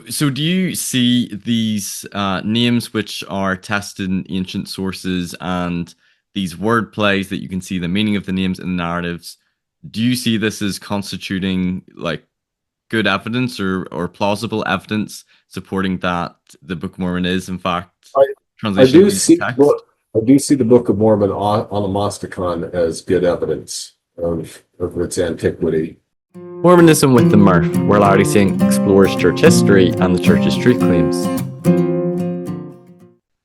So, do you see these names which are tested in ancient sources and these word plays that you can see the meaning of the names in the narratives? Do you see this as constituting like good evidence or plausible evidence supporting that the Book of Mormon is, in fact, I, I translation of do ancient see texts? what I do see the Book of Mormon on Onomasticon as good evidence of its antiquity. Mormonism with the Murph, where Larry Singh explores church history and the church's truth claims.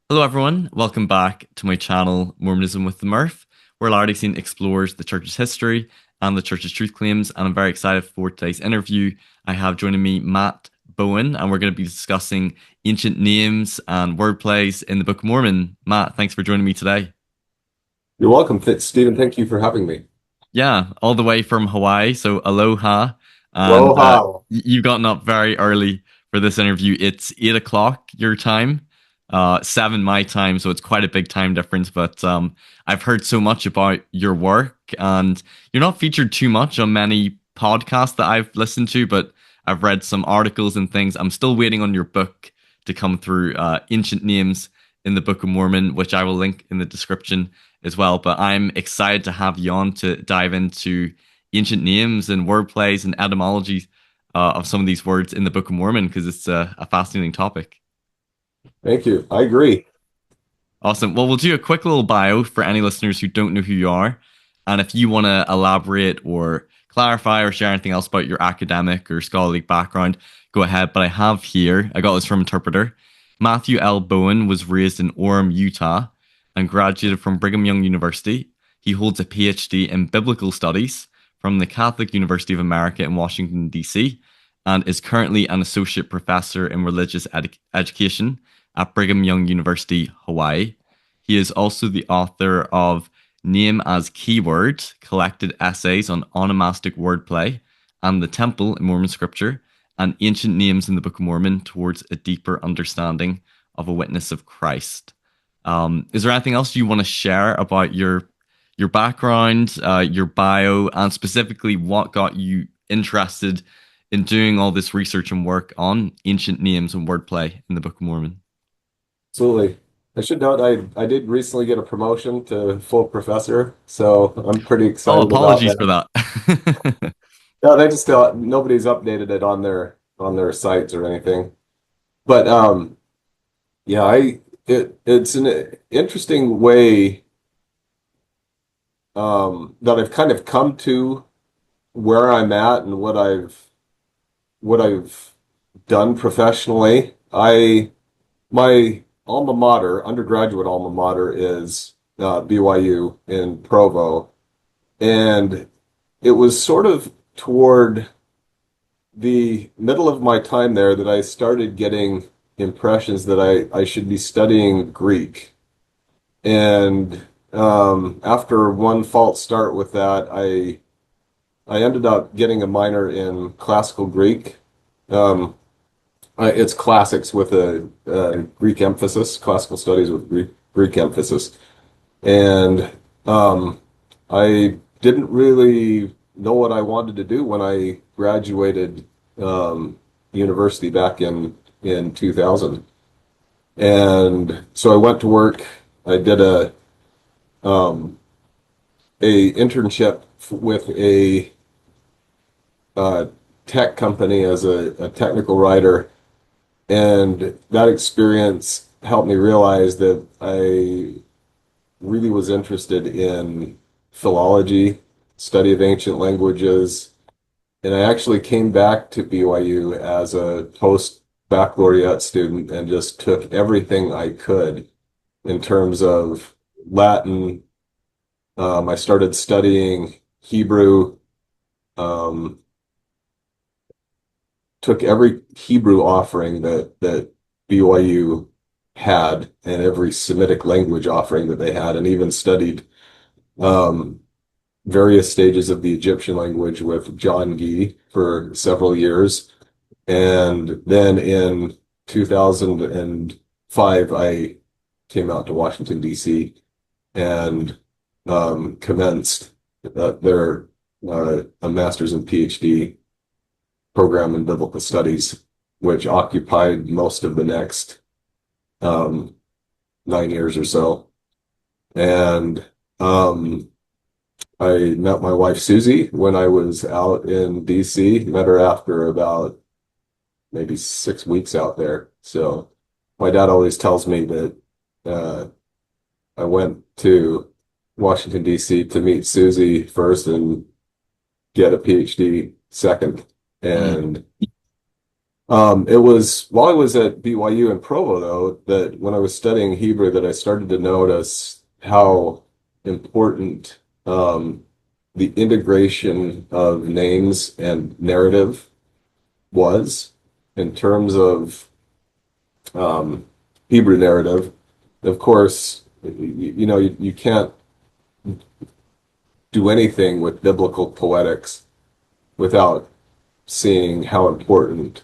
Hello, everyone. Welcome back to my channel, Mormonism with the Murph, where Larry Singh explores the church's history and the church's truth claims. And I'm very excited for today's interview. I have joining me Matt Bowen, and we're going to be discussing ancient names and wordplays in the Book of Mormon. Matt, thanks for joining me today. You're welcome, Stephen. Thank you for having me. Yeah, all the way from Hawaii. So aloha. And Aloha. you've gotten up very early for this interview. It's 8 o'clock your time, 7 my time. So it's quite a big time difference. But I've heard so much about your work, and you're not featured too much on many podcasts that I've listened to, but I've read some articles and things. I'm still waiting on your book to come through, Ancient Names in the Book of Mormon, which I will link in the description as well. But I'm excited to have you on to dive into ancient names and wordplays and etymologies of some of these words in the Book of Mormon because it's a fascinating topic. Thank you. I agree. Awesome. Well, we'll do a quick little bio for any listeners who don't know who you are. And if you want to elaborate or clarify or share anything else about your academic or scholarly background, go ahead. But I got this from Interpreter. Matthew L. Bowen was raised in Orem, Utah, and graduated from Brigham Young University. He holds a PhD in biblical studies from the Catholic University of America in Washington, D.C., and is currently an associate professor in religious education at Brigham Young University, Hawaii. He is also the author of Name as Keyword, collected essays on onomastic wordplay and the temple in Mormon scripture, and ancient names in the Book of Mormon towards a deeper understanding of a witness of Christ. Is there anything else you want to share about your background, your bio, and specifically what got you interested in doing all this research and work on ancient names and wordplay in the Book of Mormon? Absolutely. I should note I did recently get a promotion to full professor, so I'm pretty Oh, excited about apologies for that. that. No, they just nobody's updated it on their sites or anything. But yeah, it's an interesting way that I've kind of come to where I'm at and what I've done professionally. My alma mater, undergraduate alma mater, is BYU in Provo, and it was sort of toward the middle of my time there that I started getting impressions that I should be studying Greek. And after one false start with that, I ended up getting a minor in classical Greek. Um, it's classics with a Greek emphasis, classical studies with Greek emphasis. And I didn't really know what I wanted to do when I graduated university back in 2000. And so I went to work. I did um, a internship with a uh, tech company as a technical writer, and that experience helped me realize that I really was interested in philology, study of ancient languages, and I actually came back to BYU as a post baccalaureate student and just took everything I could in terms of Latin. I started studying Hebrew, um, took every Hebrew offering that BYU had and every Semitic language offering that they had, and even studied um, various stages of the Egyptian language with John Gee for several years. And then in 2005, I came out to Washington, D.C. and commenced a master's and PhD program in biblical studies. which occupied most of the next 9 years or so. And I met my wife Susie when I was out in DC. Met her after about maybe 6 weeks out there. So my dad always tells me that uh, I went to Washington, D.C. to meet Susie first and get a PhD second. Mm. And it was while I was at BYU in Provo, though, that when I was studying Hebrew, that I started to notice how important the integration of names and narrative was in terms of um, Hebrew narrative. Of course, you can't do anything with biblical poetics without seeing how important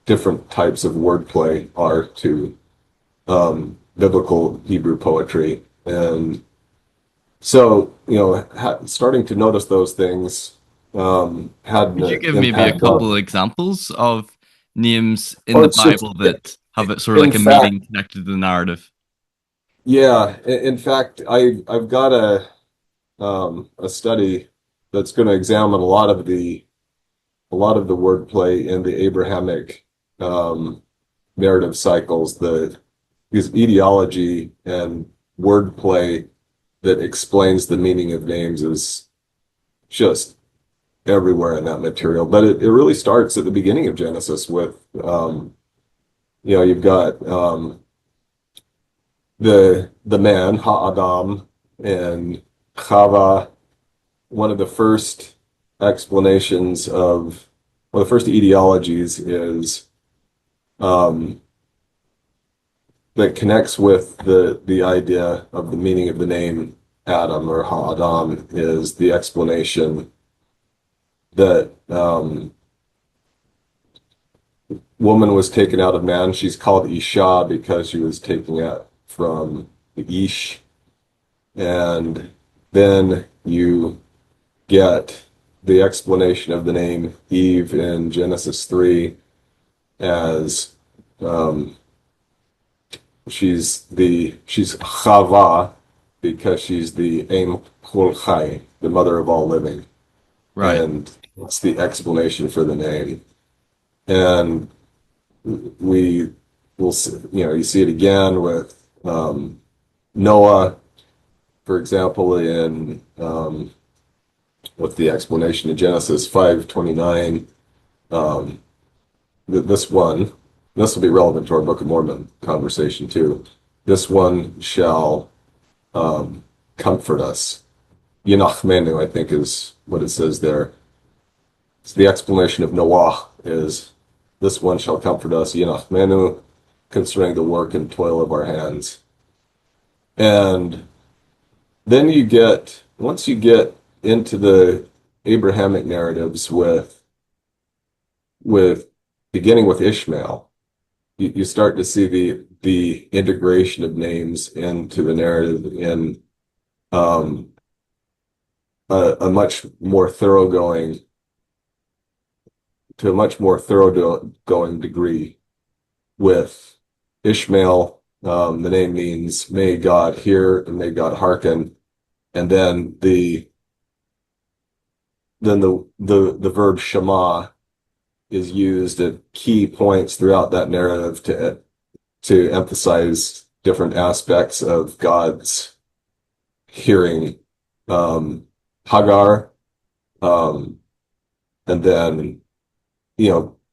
different types of wordplay are to biblical Hebrew poetry. And so, starting to notice those things had Could you an give maybe a impact couple on. of examples of names in Well, the it's just, Bible that have it sort of in like a fact, meaning connected to the narrative? yeah. In fact, I've got a study that's going to examine a lot of the wordplay in the Abrahamic um, narrative cycles, because etiology and wordplay that explains the meaning of names is just everywhere in that material. But it really starts at the beginning of Genesis with, you've got the man, Ha'adam, and Chava. One of the first explanations of, one of the first etiologies is um, that connects with the idea of the meaning of the name Adam or Ha'adam is the explanation that woman was taken out of man. She's called Isha because she was taken out from the Ish. And then you get the explanation of the name Eve in Genesis 3 as um, she's Chava because she's the Aim Kol Chai, the mother of all living. Right. And it's the explanation for the name. And we will see, you see it again with Noah, for example, in with the explanation of Genesis 5:29. Um, this one, this will be relevant to our Book of Mormon conversation too. This one shall comfort us. Yinachmenu, I think, is what it says there. It's the explanation of Noah is this one shall comfort us, Yinachmenu, concerning the work and toil of our hands. And then once you get into the Abrahamic narratives with beginning with Ishmael, you start to see the integration of names into the narrative in um, a much more thoroughgoing to a much more thoroughgoing degree. With Ishmael, the name means may God hear and may God hearken, and then the verb shema is used at key points throughout that narrative to emphasize different aspects of God's hearing. Hagar, um, and then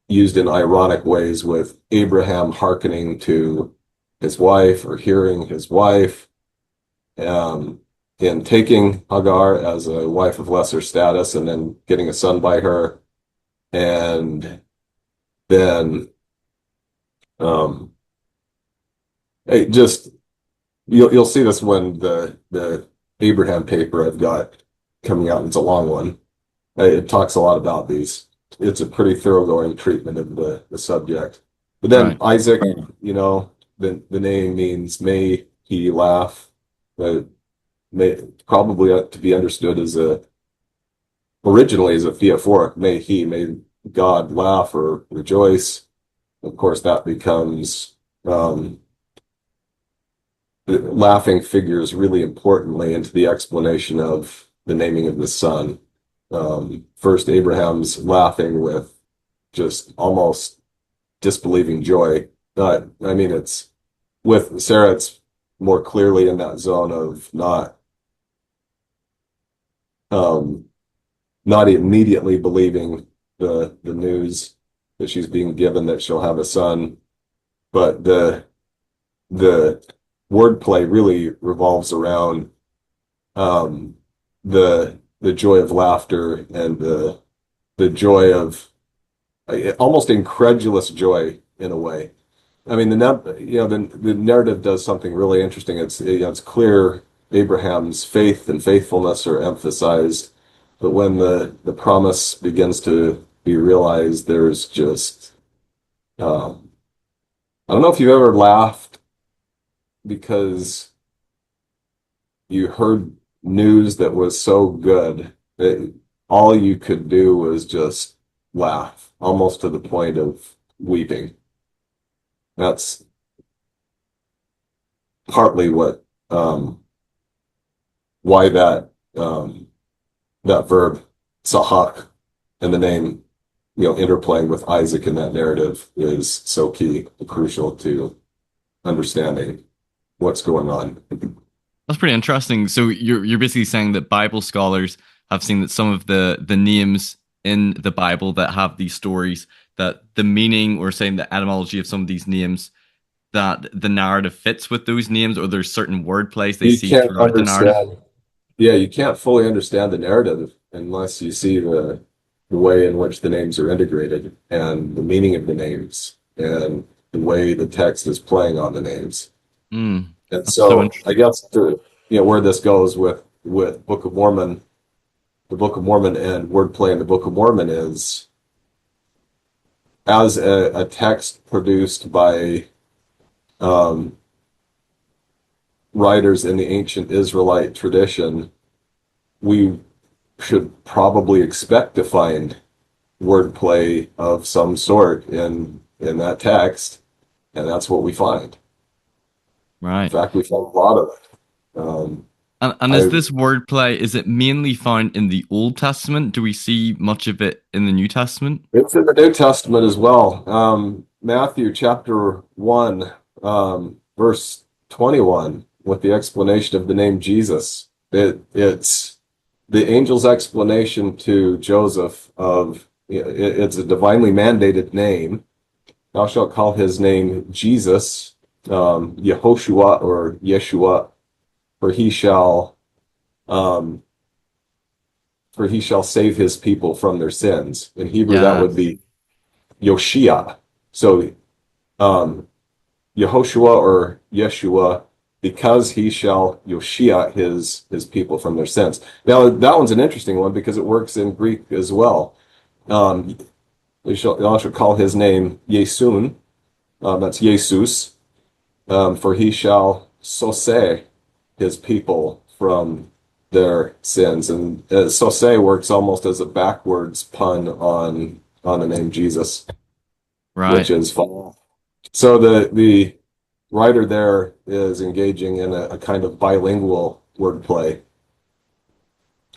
used in ironic ways with Abraham hearkening to his wife or hearing his wife, um, in taking Hagar as a wife of lesser status and then getting a son by her, and then um, it just you'll see this when the Abraham paper I've got coming out. It's a long one. It talks a lot about these. It's a pretty thoroughgoing treatment of the subject. But then Right. Isaac, the name means may he laugh. But may probably to be understood as originally as a theophoric. May he, may God laugh or rejoice, of course, that becomes laughing figures really importantly into the explanation of the naming of the son. First, Abraham's laughing with just almost disbelieving joy. I mean, it's with Sarah, it's more clearly in that zone of um, not immediately believing the news that she's being given that she'll have a son, but the wordplay really revolves around the joy of laughter and the joy of almost incredulous joy in a way. I mean, the narrative does something really interesting. It's clear Abraham's faith and faithfulness are emphasized, but when the promise begins to be realized, there's just I don't know if you've ever laughed because you heard news that was so good that all you could do was just laugh, almost to the point of weeping. That's partly what why that verb sahak and the name interplaying with Isaac in that narrative is so key, crucial to understanding what's going on. That's pretty interesting. So you're basically saying that Bible scholars have seen that some of the names in the Bible that have these stories, that the meaning or saying the etymology of some of these names, that the narrative fits with those names, or there's certain word plays they You see can't throughout the narrative. understand, yeah, you can't fully understand the narrative unless you see the way in which the names are integrated and the meaning of the names and the way the text is playing on the names. Mm, And that's so so I interesting. guess where this goes with Book of Mormon, the Book of Mormon and wordplay in the Book of Mormon is as a text produced by um, writers in the ancient Israelite tradition, we should probably expect to find wordplay of some sort in that text, and that's what we find. In Right. fact, we find a lot of it. And is I this wordplay, is it mainly found in the Old Testament? Do we see much of it in the New Testament? It's in the New Testament as well. Matthew chapter 1, verse 21, with the explanation of the name Jesus. It's the angel's explanation to Joseph of it's a divinely mandated name. Thou shalt call his name Jesus, Yehoshua or Yeshua, for he shall um, for he shall save his people from their sins. In Hebrew, that would Yes. be Yoshia. So um, Yehoshua or Yeshua, because he shall Yoshia his people from their sins. Now that one's an interesting one because it works in Greek as well. Um, thou shalt call his name Yesun. That's Jesus. For he shall sose his people from their sins. And sose works almost as a backwards pun on the name Jesus, which Right. is fun. So the writer there is engaging in a kind of bilingual wordplay,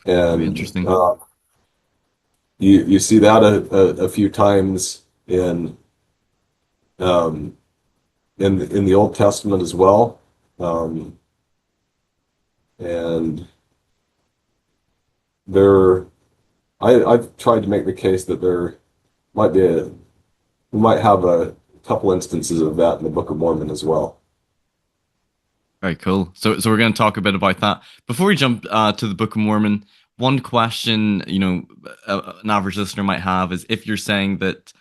Very and interesting. you see that a few times um, in the Old Testament as well, um, and there I've tried to make the case that there might be we might have a couple instances of that in the Book of Mormon as well. Very cool. So we're going to talk a bit about that. Before we jump to the Book of Mormon, one question, an average listener might have is if you're saying that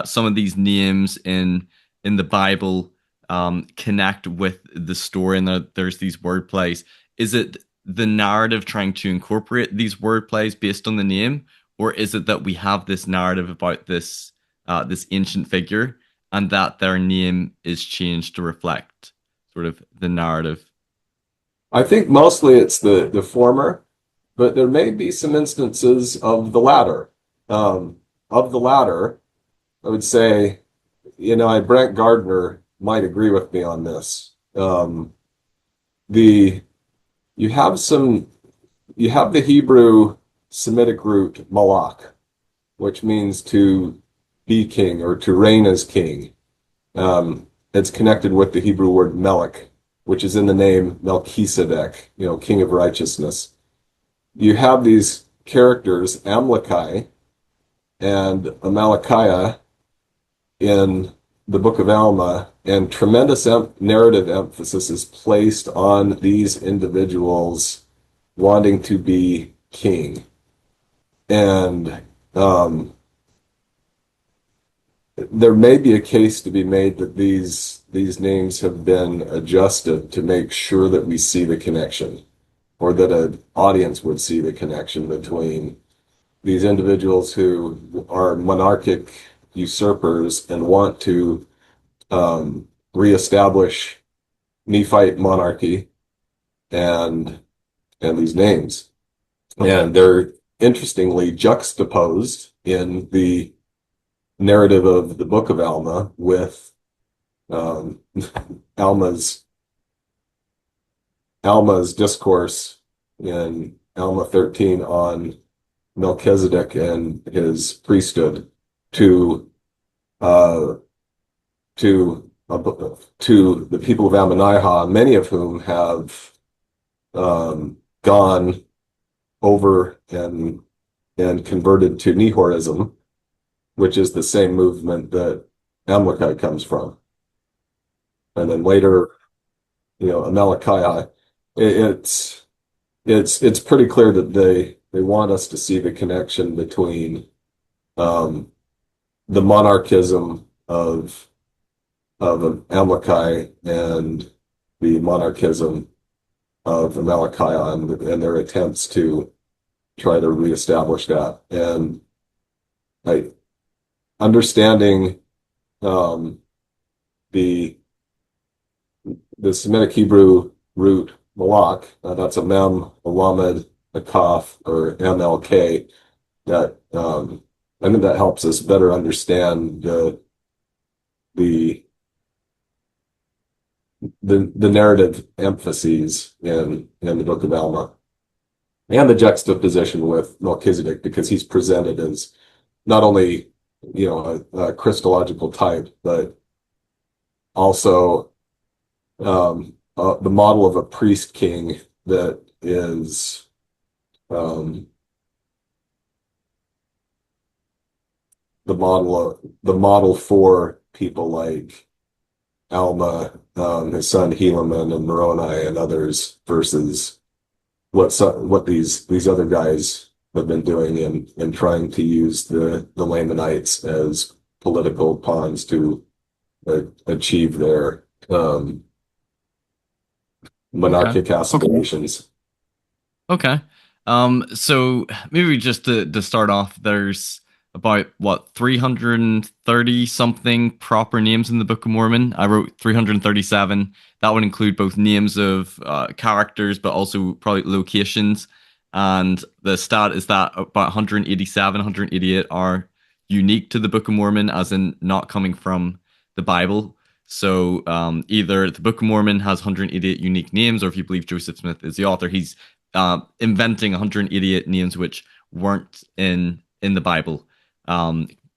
some of these names in the Bible connect with the story and that there's these word plays, is it the narrative trying to incorporate these word plays based on the name, or is it that we have this narrative about this ancient figure and that their name is changed to reflect sort of the narrative? I think mostly it's the former, but there may be some instances of the latter. Um, of the latter, I would say, Brent Gardner might agree with me on this. The you have some you have the Hebrew Semitic root malak, which means to be king or to reign as king. It's connected with the Hebrew word melech, which is in the name Melchizedek, king of righteousness. You have these characters, Amalekai and Amalekiah, in the Book of Alma, and tremendous narrative emphasis is placed on these individuals wanting to be king. And there may be a case to be made that these names have been adjusted to make sure that we see the connection, or that an audience would see the connection between these individuals who are monarchic usurpers and want to reestablish Nephite monarchy and these names. And they're interestingly juxtaposed in the narrative of the Book of Alma with um, Alma's discourse in Alma 13 on Melchizedek and his priesthood to uh, to the people of Ammoniah, many of whom have gone over and converted to Nehorism, which is the same movement that Amalekite comes from. And then later, Amalekiah, it's pretty clear that they want us to see the connection between the monarchism of Amalekite and the monarchism of Amalekiah and their attempts to try to reestablish that. And understanding the Semitic Hebrew root malak, that's a mem, a lamed, a kaf, or MLK, that I think that helps us better understand the narrative emphases in the Book of Alma, and the juxtaposition with Melchizedek, because he's presented as not only a Christological type, but also the model of a priest king that is the model for people like Alma, his son Helaman and Moroni and others, versus what these other guys have been doing in trying to use the Lamanites as political pawns to achieve their Okay. monarchic aspirations. Okay. So maybe just to start off, there's about what 330 something proper names in the Book of Mormon. I wrote 337. That would include both names of characters, but also probably locations. And the stat is that about 187, 188 are unique to the Book of Mormon, as in not coming from the Bible. So either the Book of Mormon has 188 unique names, or if you believe Joseph Smith is the author, he's inventing 188 names which weren't in the Bible.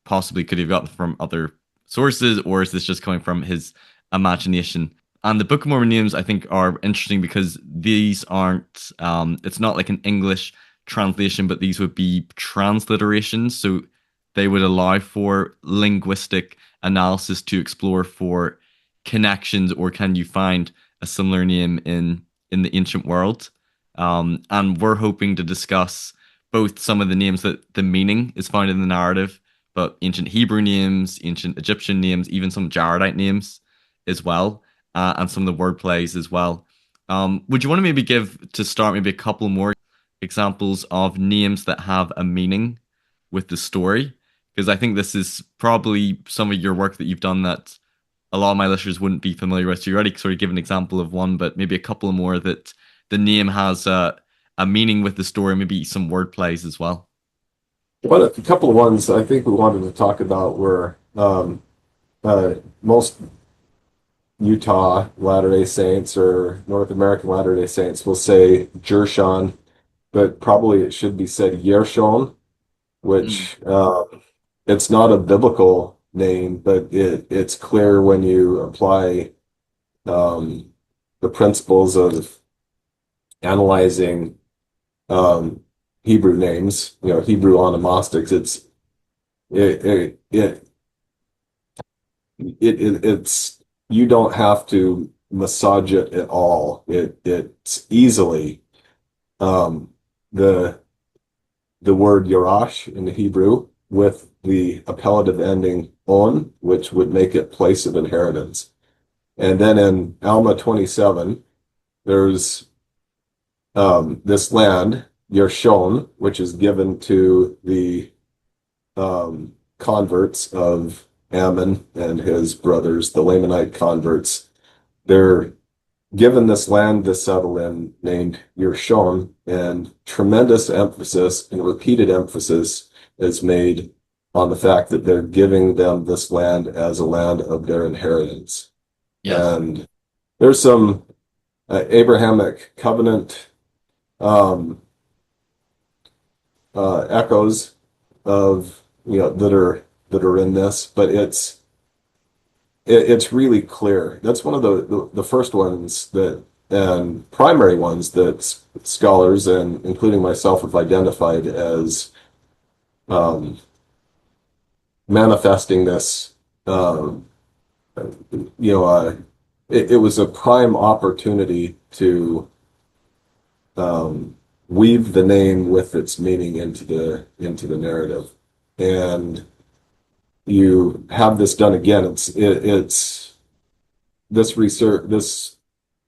Possibly could have gotten from other sources, or is this just coming from his imagination? And the Book of Mormon names, I think, are interesting because these aren't. It's not like an English translation, but these would be transliterations. So they would allow for linguistic analysis to explore for connections, or can you find a similar name in the ancient world? And we're hoping to discuss both some of the names that the meaning is found in the narrative, but ancient Hebrew names, ancient Egyptian names, even some Jaredite names as well, and some of the word plays as well. Would you want to maybe give, to start, maybe a couple more examples of names that have a meaning with the story? Because I think this is probably some of your work that you've done that a lot of my listeners wouldn't be familiar with. So you already sort of give an example of one, but maybe a couple more that the name has a meaning with the story, maybe some word plays as well. a couple of ones I think we wanted to talk about were most Utah Latter-day Saints or North American Latter-day Saints will say Jershon, but probably it should be said Yershon, Mm. which it's not a biblical name, but it's clear when you apply um, the principles of analyzing um, Hebrew names, Hebrew onomastics. It, it, it, it's you don't have to massage it at all. It's easily um, the the word Yorash in the Hebrew with the appellative ending on, which would make it place of inheritance. And then in Alma 27, there's this land, Yershon, which is given to the converts of Ammon and his brothers, the Lamanite converts. They're given this land to settle in named Yershon, and tremendous emphasis and repeated emphasis is made on the fact that they're giving them this land as a land of their inheritance. Yes. And there's some Abrahamic covenant um, echoes of that are in this, but it's really clear. That's one of the first ones that and primary ones that scholars and including myself have identified as um, manifesting this. Um, you know, it was a prime opportunity to weave the name with its meaning into the narrative, and you have this done again. It's this research this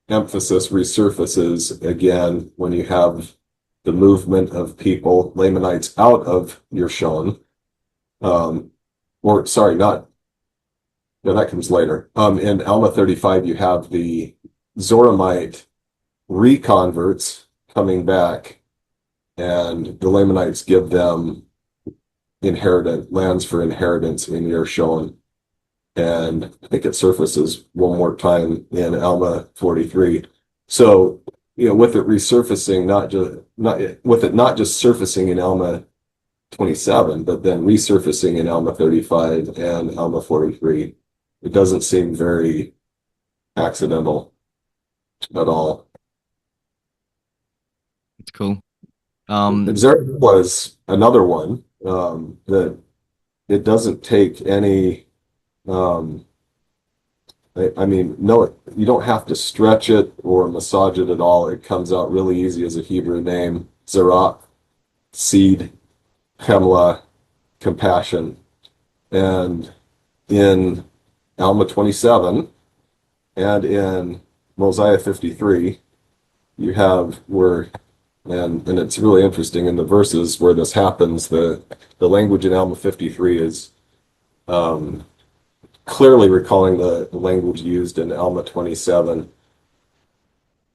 emphasis resurfaces again when you have the movement of people, Lamanites, out of Yershon. Um, or sorry, not no, that comes later. In Alma 35, you have the Zoramite reconverts coming back, and the Lamanites give them inheritance lands for inheritance in Yershon. And I think it surfaces one more time in Alma 43. So, with it resurfacing, not just surfacing in Alma 27, but then resurfacing in Alma 35 and Alma 43, it doesn't seem very accidental at all. It's cool. There was another one that it doesn't take any um, I mean, no, you don't have to stretch it or massage it at all. It comes out really easy as a Hebrew name. Zerat, seed, Chemla, compassion. And in Alma 27 and in Mosiah 53, you have where, and it's really interesting in the verses where this happens, the language in Alma 53 is um, clearly recalling the language used in Alma 27.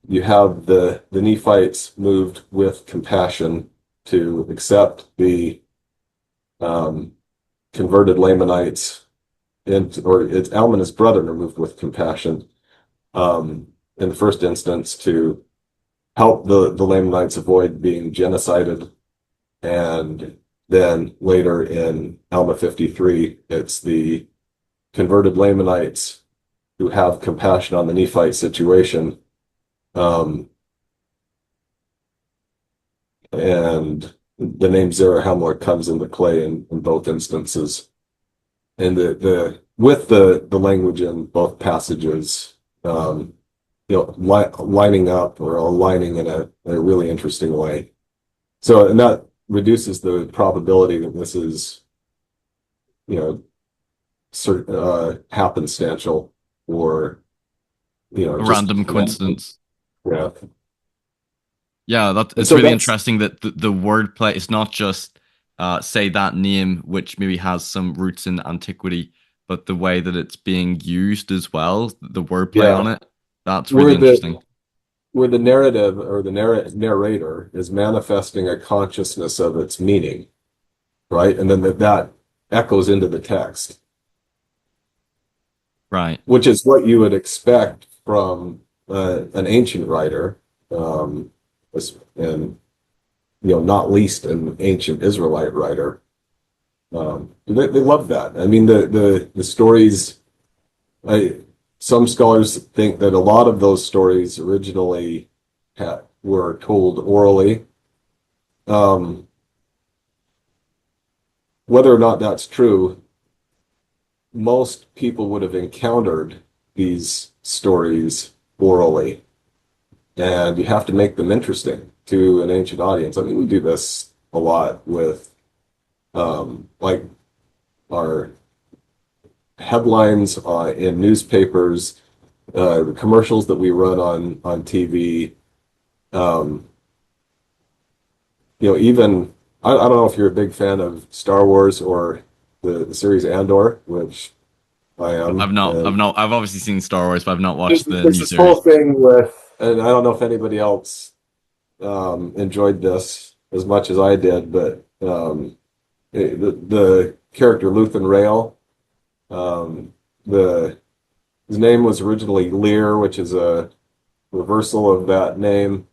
You have the Nephites moved with compassion to accept the um, converted Lamanites, or it's Alma and his brother are moved with compassion in the first instance to help the Lamanites avoid being genocided, and then later in Alma 53, it's the converted Lamanites who have compassion on the Nephite situation. Um, and the name Zarahemla comes into play in both instances. And the with the language in both passages, lining up or aligning in a really interesting way. So, and that reduces the probability that this is, you know, happenstantial or, a just random coincidence. yeah. Yeah, that And it's so really that's interesting that the wordplay is not just say that name, which maybe has some roots in antiquity, but the way that it's being used as well, the wordplay on yeah, it. That's really where interesting. the narrative or the narrator is manifesting a consciousness of its meaning. right? And then that echoes into the text, Right. which is what you would expect from an ancient writer, um, and not least an ancient Israelite writer. They love that. I mean, the stories. I Some scholars think that a lot of those stories originally were told orally. Um, Whether or not that's true, most people would have encountered these stories orally, and you have to make them interesting to an ancient audience. I mean, we do this a lot with like our headlines in newspapers, the commercials that we run on TV. Um, Even I don't know if you're a big fan of Star Wars or the series Andor, which I I've am. not, I've And not, I've obviously seen Star Wars, but I've not there's, watched the there's new this whole series. thing with, and I don't know if anybody else enjoyed this as much as I did, but the character Luthen Rael, um, the his name was originally Lear, which is a reversal of that name,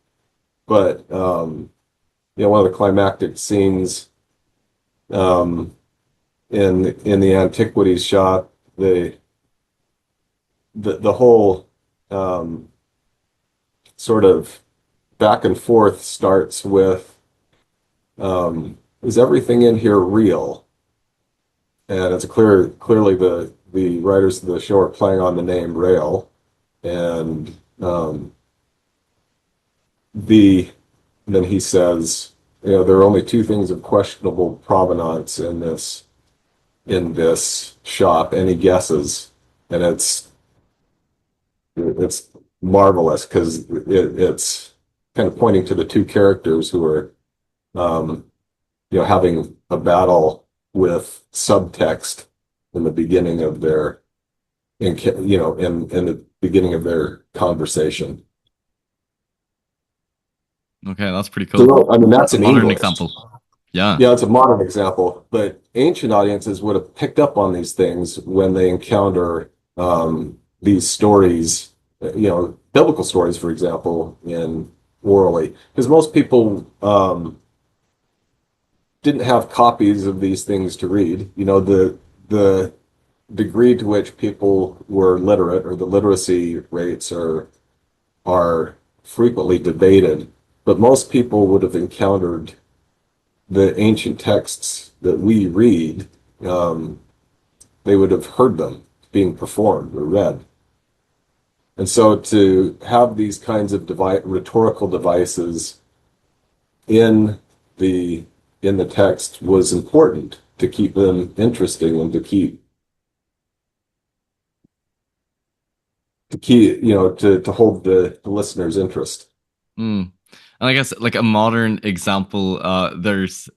but one of the climactic scenes um, in the antiquities shop, the whole um, sort of back and forth starts with, is everything in here real? And it's clearly the writers of the show are playing on the name Rail, and the then he says, there are only two things of questionable provenance in this shop. Any guesses? And it's marvelous because it's kind of pointing to the two characters who are um, having a battle with subtext in the beginning of their in the beginning of their conversation. Okay, that's pretty So cool. I mean that's A in modern English. example. Yeah. Yeah, it's a modern example, but ancient audiences would have picked up on these things when they encounter these stories, biblical stories, for example, in orally, because most people didn't have copies of these things to read. The degree to which people were literate or the literacy rates are frequently debated, but most people would have encountered the ancient texts that we read. Um, they would have heard them being performed or read. And so to have these kinds of rhetorical devices in the in the text was important to keep them interesting and to hold the listener's interest. Mm. And I guess like a modern example, there's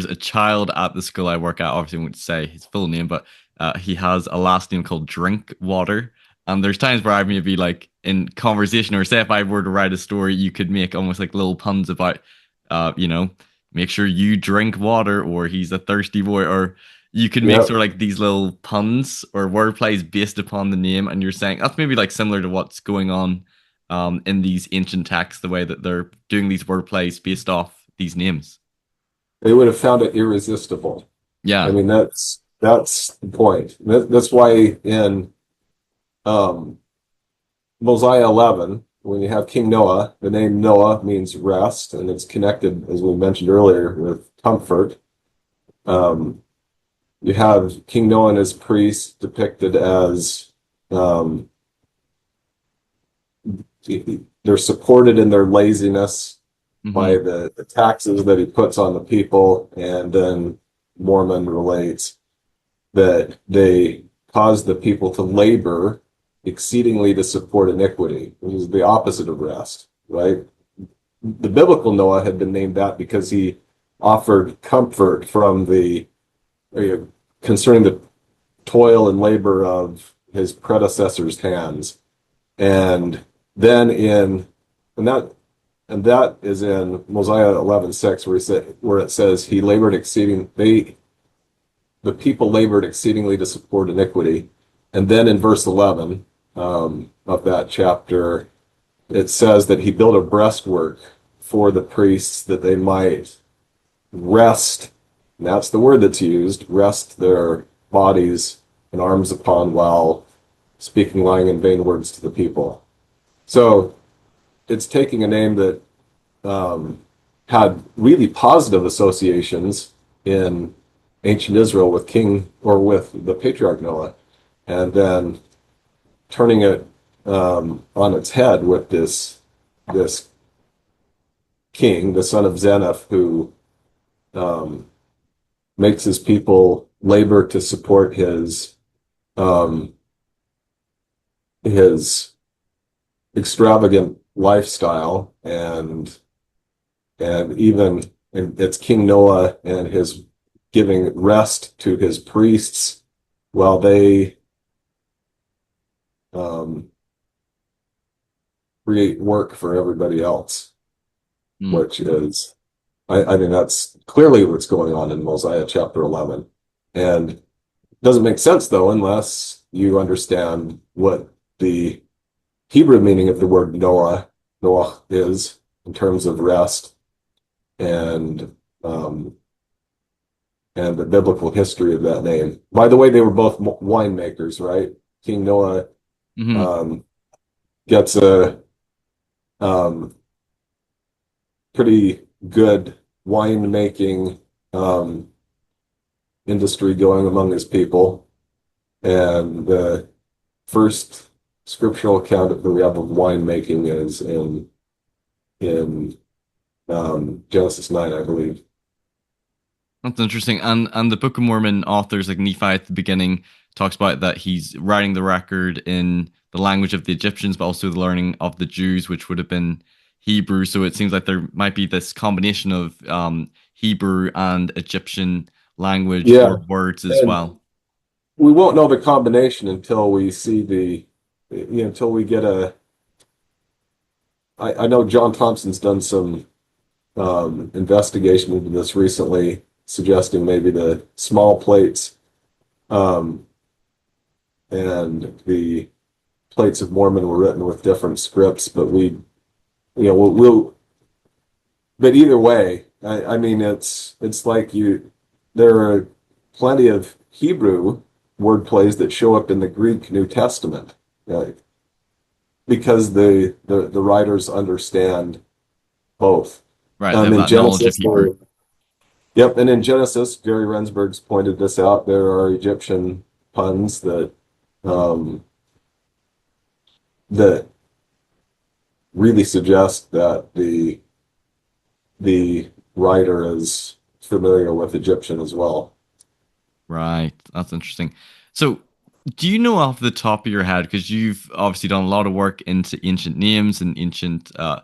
a child at the school I work at. Obviously, I won't say his full name, but he has a last name called Drink Water. And there's times where I maybe like in conversation, or say if I were to write a story, you could make almost like little puns about, uh, you know, make sure you drink water, or he's a thirsty boy, or you could make Yeah, sort of like these little puns or word plays based upon the name. And you're saying that's maybe like similar to what's going on in these ancient texts, the way that they're doing these word plays based off these names. they would have found it irresistible. I Yeah. mean, that's the point. That's why in um, Mosiah 11, when you have King Noah, the name Noah means rest, and it's connected, as we mentioned earlier, with comfort. Um, you have King Noah and his priests depicted as um, they're supported in their laziness by Hmm. the taxes that he puts on the people, and then Mormon relates that they cause the people to labor exceedingly to support iniquity, which is the opposite of rest, right? The biblical Noah had been named that because he offered comfort from the concerning the toil and labor of his predecessors' hands. And then in and that and that is in Mosiah 11:6, where it says he labored exceeding the people labored exceedingly to support iniquity. And then in verse 11 of that chapter, it says that he built a breastwork for the priests that they might rest, and that's the word that's used, rest their bodies and arms upon while speaking lying and vain words to the people. So it's taking a name that had really positive associations in ancient Israel with King or with the patriarch Noah, and then turning it on its head with this king, the son of Zeniff, who um, makes his people labor to support um, his extravagant lifestyle, and even it's King Noah and his giving rest to his priests while they um, create work for everybody else, Mm. which is, I mean, that's clearly what's going on in Mosiah chapter 11. And it doesn't make sense, though, unless you understand what the Hebrew meaning of the word Noah is in terms of rest and um, and the biblical history of that name. By the way, they were both winemakers, right? King Noah Hmm. um, gets a um, pretty good winemaking industry going among his people. And the first scriptural account that we have of winemaking is in Genesis 9, I believe. That's interesting. And the Book of Mormon authors like Nephi at the beginning talks about that he's writing the record in the language of the Egyptians, but also the learning of the Jews, which would have been Hebrew. So it seems like there might be this combination of Hebrew and Egyptian language Yeah, for words as and well. we won't know the combination until we see until we get I know John Thompson's done some investigation into this recently, suggesting maybe the small plates um, and the plates of Mormon were written with different scripts, but but either way, I mean, it's like there are plenty of Hebrew wordplays that show up in the Greek New Testament, like, because the writers understand both. Right. They have In that knowledge of Genesis, Hebrew. yep, and in Genesis, Gary Rensburg's pointed this out. There are Egyptian puns um, that really suggest that the writer is familiar with Egyptian as well. Right. That's interesting. So, do you know off the top of your head, because you've obviously done a lot of work into ancient names and ancient sort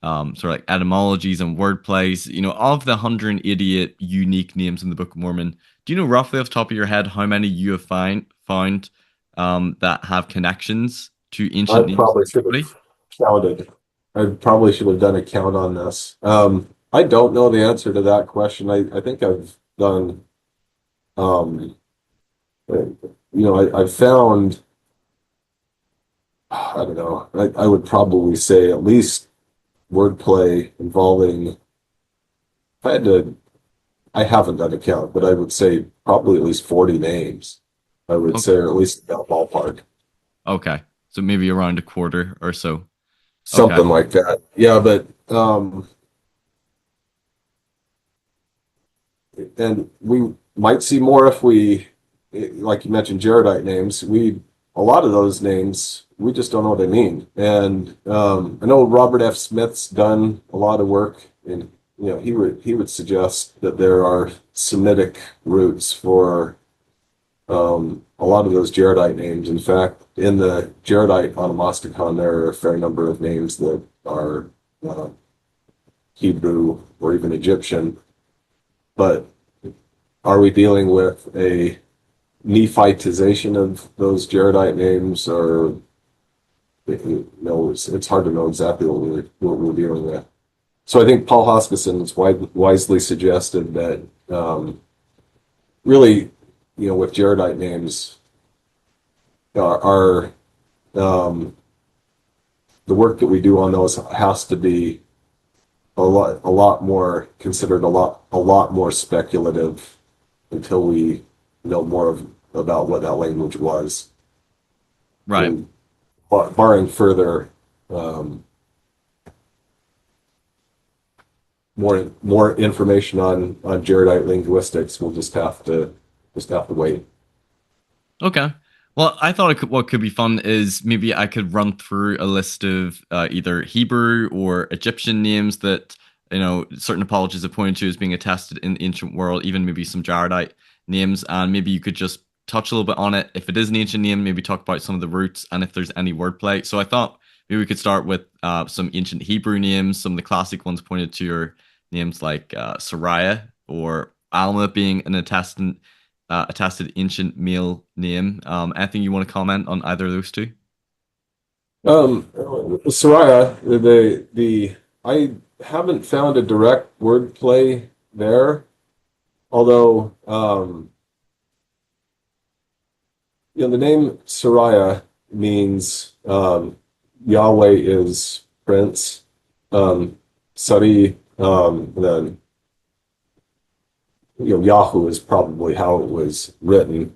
of like etymologies and word plays, of the 188 unique names in the Book of Mormon, do you know roughly off the top of your head how many you have found that have connections to I ancient names in probably should have antiquity? counted. I probably should have done a count on this. I don't know the answer to that question. I think I've done, um, I found, I don't know, I would probably say at least wordplay involving, if I had to, I haven't done a count, but I would say probably at least 40 names. I would Okay. say, or at least in that ballpark. Okay. So maybe around a quarter or so. Okay. Something like that. Yeah, but and we might see more if like you mentioned, Jaredite names. A lot of those names, we just don't know what they mean. And I know Robert F. Smith's done a lot of work, and he would suggest that there are Semitic roots for a lot of those Jaredite names. In fact, in the Jaredite Onomasticon, there are a fair number of names that are uh, Hebrew or even Egyptian. But are we dealing with a Nephitization of those Jaredite names, or no? It's hard to know exactly what we're dealing with. So I think Paul Hoskisson has wisely suggested that really, with Jaredite names, our the work that we do on those has to be a lot more considered a lot more speculative until we know more about what that language was. Right. And barring further um, more information on Jaredite linguistics, we'll just have to wait. Okay. Well, I thought what could be fun is maybe I could run through a list of either Hebrew or Egyptian names that certain apologists have pointed to as being attested in the ancient world, even maybe some Jaredite names, and maybe you could just touch a little bit on it. If it is an ancient name, maybe talk about some of the roots and if there's any wordplay. So I thought maybe we could start with some ancient Hebrew names. Some of the classic ones pointed to are names like Sariah or Alma being an attested ancient male name. Anything you want to comment on either of those two? Sariah, I haven't found a direct wordplay there, although the name Sariah means Yahweh is Prince. Sari, then Yahoo is probably how it was written.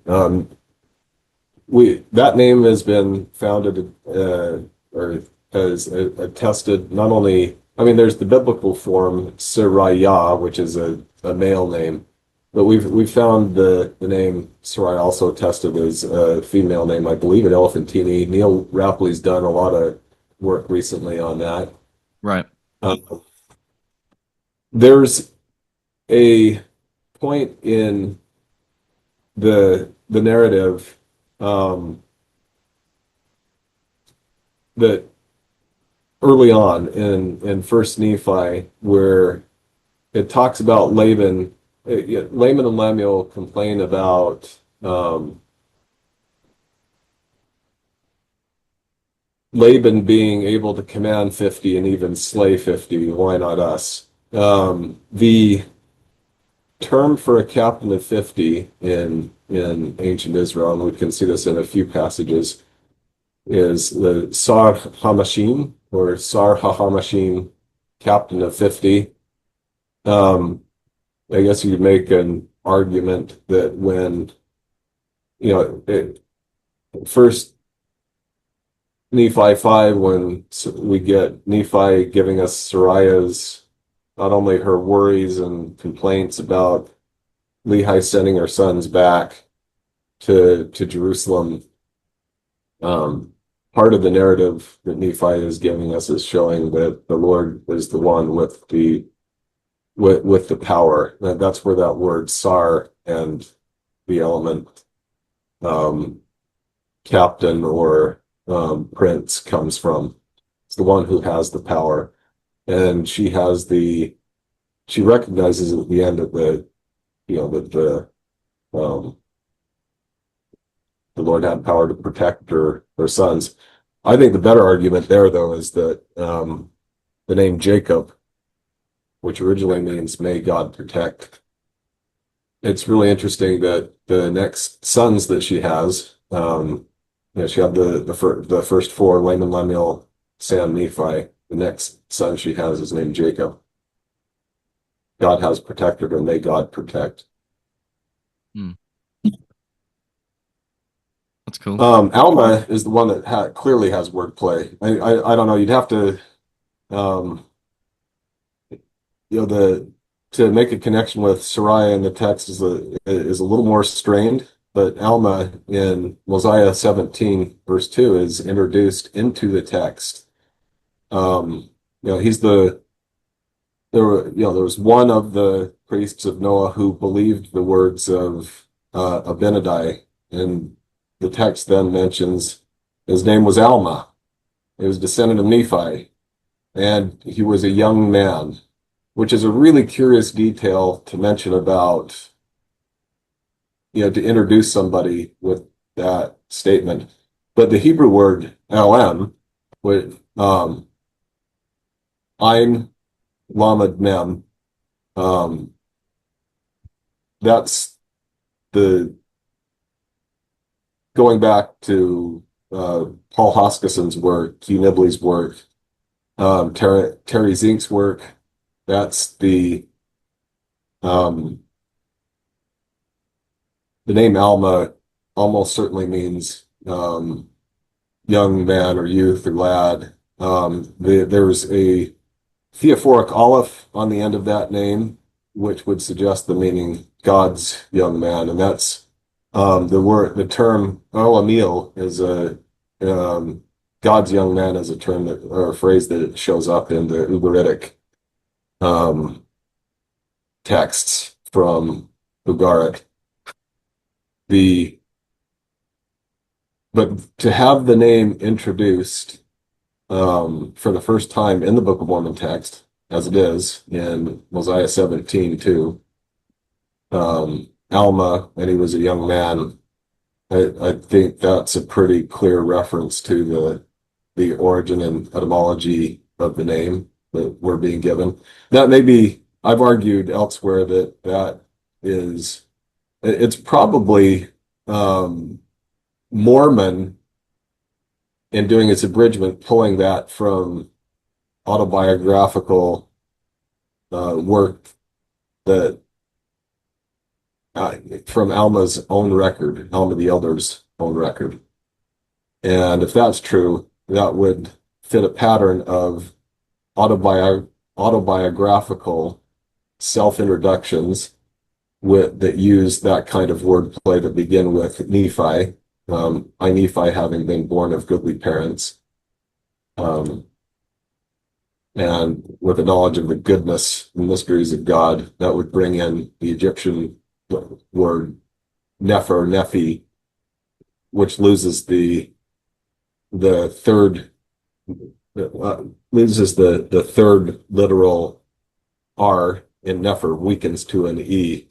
We that name has been founded or has attested not only. I mean, there's the biblical form Sariah, which is a male name, but we've found the name Sariah also attested as a female name, I believe, at Elephantini. Neil Rapley's done a lot of work recently on that. Right. Uh, there's a point in the narrative that early on in First Nephi where it talks about Laban. Laman and Lemuel complain about Laban being able to command 50 and even slay 50. Why not us? The term for a captain of 50 in ancient Israel, and we can see this in a few passages, is the Sar Hamashim or Sar HaHamashim, captain of 50. I guess you could make an argument that when, first Nephi 5, when we get Nephi giving us Sariah's, not only her worries and complaints about Lehi sending her sons back to Jerusalem. Part of the narrative that Nephi is giving us is showing that the Lord is the one with the power. That's where that word sar and the element captain or prince comes from. It's the one who has the power, and she recognizes at the end of that the Lord had power to protect her sons. I think the better argument there, though, is that the name Jacob, which originally means may God protect. It's really interesting that the next sons that she has, she had the first four, Laman, Lemuel, Sam, Nephi. The next son she has is named Jacob. God has protected her, may God protect. Hmm. That's cool. Alma is the one that clearly has wordplay. I don't know. You'd have to, um, the to make a connection with Sariah in the text is a little more strained. But Alma in Mosiah 17 verse 2 is introduced into the text. He's there was one of the priests of Noah who believed the words of Abinadi, and the text then mentions his name was Alma. He was a descendant of Nephi, and he was a young man, which is a really curious detail to mention about, to introduce somebody with that statement. But the Hebrew word LM, with Ein Lamed Mem. That's the going back to Paul Hoskisson's work, Hugh Nibley's work, Terry Zink's work. That's um, the name Alma almost certainly means young man or youth or lad. There's a theophoric aleph on the end of that name, which would suggest the meaning God's young man, and that's the term Olamil is a God's young man is a term that or a phrase that shows up in the Ugaritic um, texts from Ugarit. The But to have the name introduced for the first time in the Book of Mormon text, as it is in Mosiah 17 too, Alma, and he was a young man. I think that's a pretty clear reference to the origin and etymology of the name that we're being given. That may be, I've argued elsewhere that it's probably Mormon in doing its abridgment, pulling that from autobiographical work that from Alma's own record, Alma the Elder's own record. And if that's true, that would fit a pattern of autobiographical self-introductions that use that kind of wordplay to begin with Nephi. I Nephi having been born of goodly parents, and with a knowledge of the goodness and mysteries of God, that would bring in the Egyptian word Neph or Nephi, which loses the third third literal R in Nefer, weakens to an E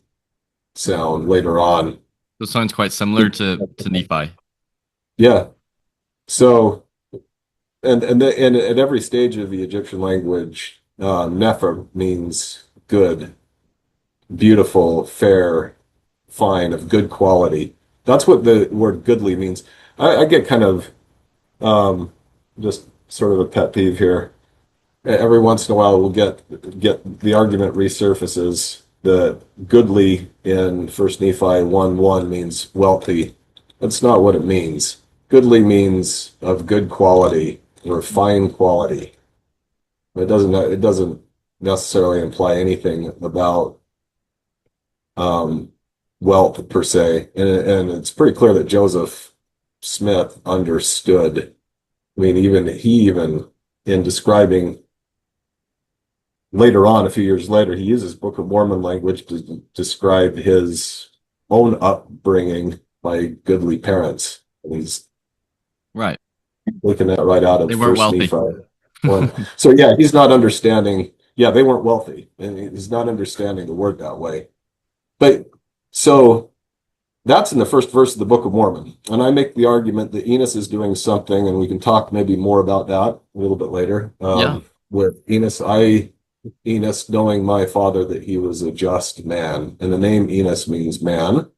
sound later on. That sounds quite similar to Nephi. Yeah. So, and at every stage of the Egyptian language, Nefer means good, beautiful, fair, fine, of good quality. That's what the word goodly means. I get kind of just sort of a pet peeve here. Every once in a while, we'll get the argument resurfaces that goodly in First Nephi 1:1 means wealthy. That's not what it means. Goodly means of good quality or fine quality. It doesn't necessarily imply anything about wealth per se. And it's pretty clear that Joseph Smith understood. I mean, even in describing later on, a few years later, he uses Book of Mormon language to describe his own upbringing by goodly parents. And he's Right. looking at right out of They weren't First wealthy. Nephi. So yeah, he's not understanding. Yeah, they weren't wealthy, and he's not understanding the word that way. But so that's in the first verse of the Book of Mormon, and I make the argument that Enos is doing something, and we can talk maybe more about that a little bit later. Yeah. With Enos, Enos knowing my father that he was a just man, and the name Enos means man.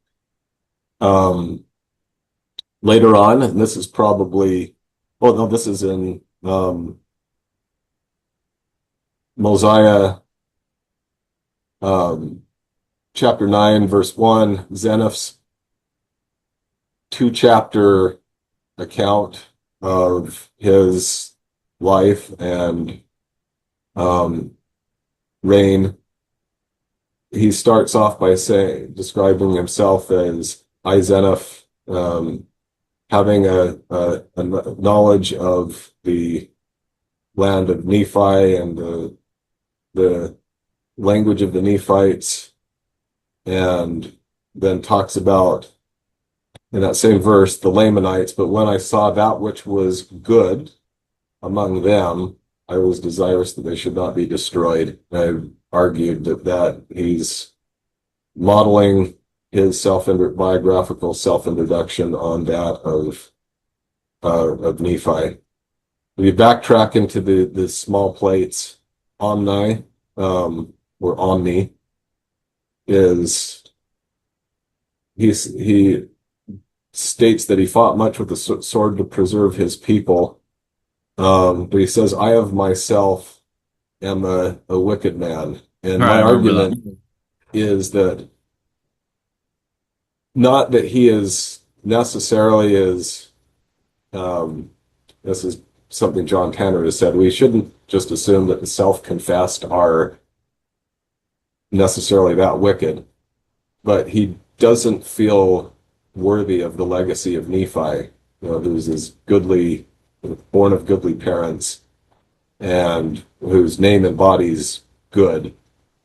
Later on, and this is probably, oh no, this is in Mosiah chapter 9, verse 1, Xenoph's 2-chapter account of his life and reign. He starts off by describing himself as I, Xenoph, having a knowledge of the land of Nephi and the language of the Nephites, and then talks about in that same verse the Lamanites. But when I saw that which was good among them, I was desirous that they should not be destroyed. I've argued that he's modeling his biographical self-introduction on that of Nephi. We backtrack into the small plates, Omni, or Omni, is he states that he fought much with the sword to preserve his people. But he says, I of myself am a wicked man. And Right, I my remember that. argument is that not that he is necessarily is, um, this is something John Tanner has said, we shouldn't just assume that the self-confessed are necessarily that wicked, but he doesn't feel worthy of the legacy of Nephi, who's his goodly, born of goodly parents, and whose name embodies good.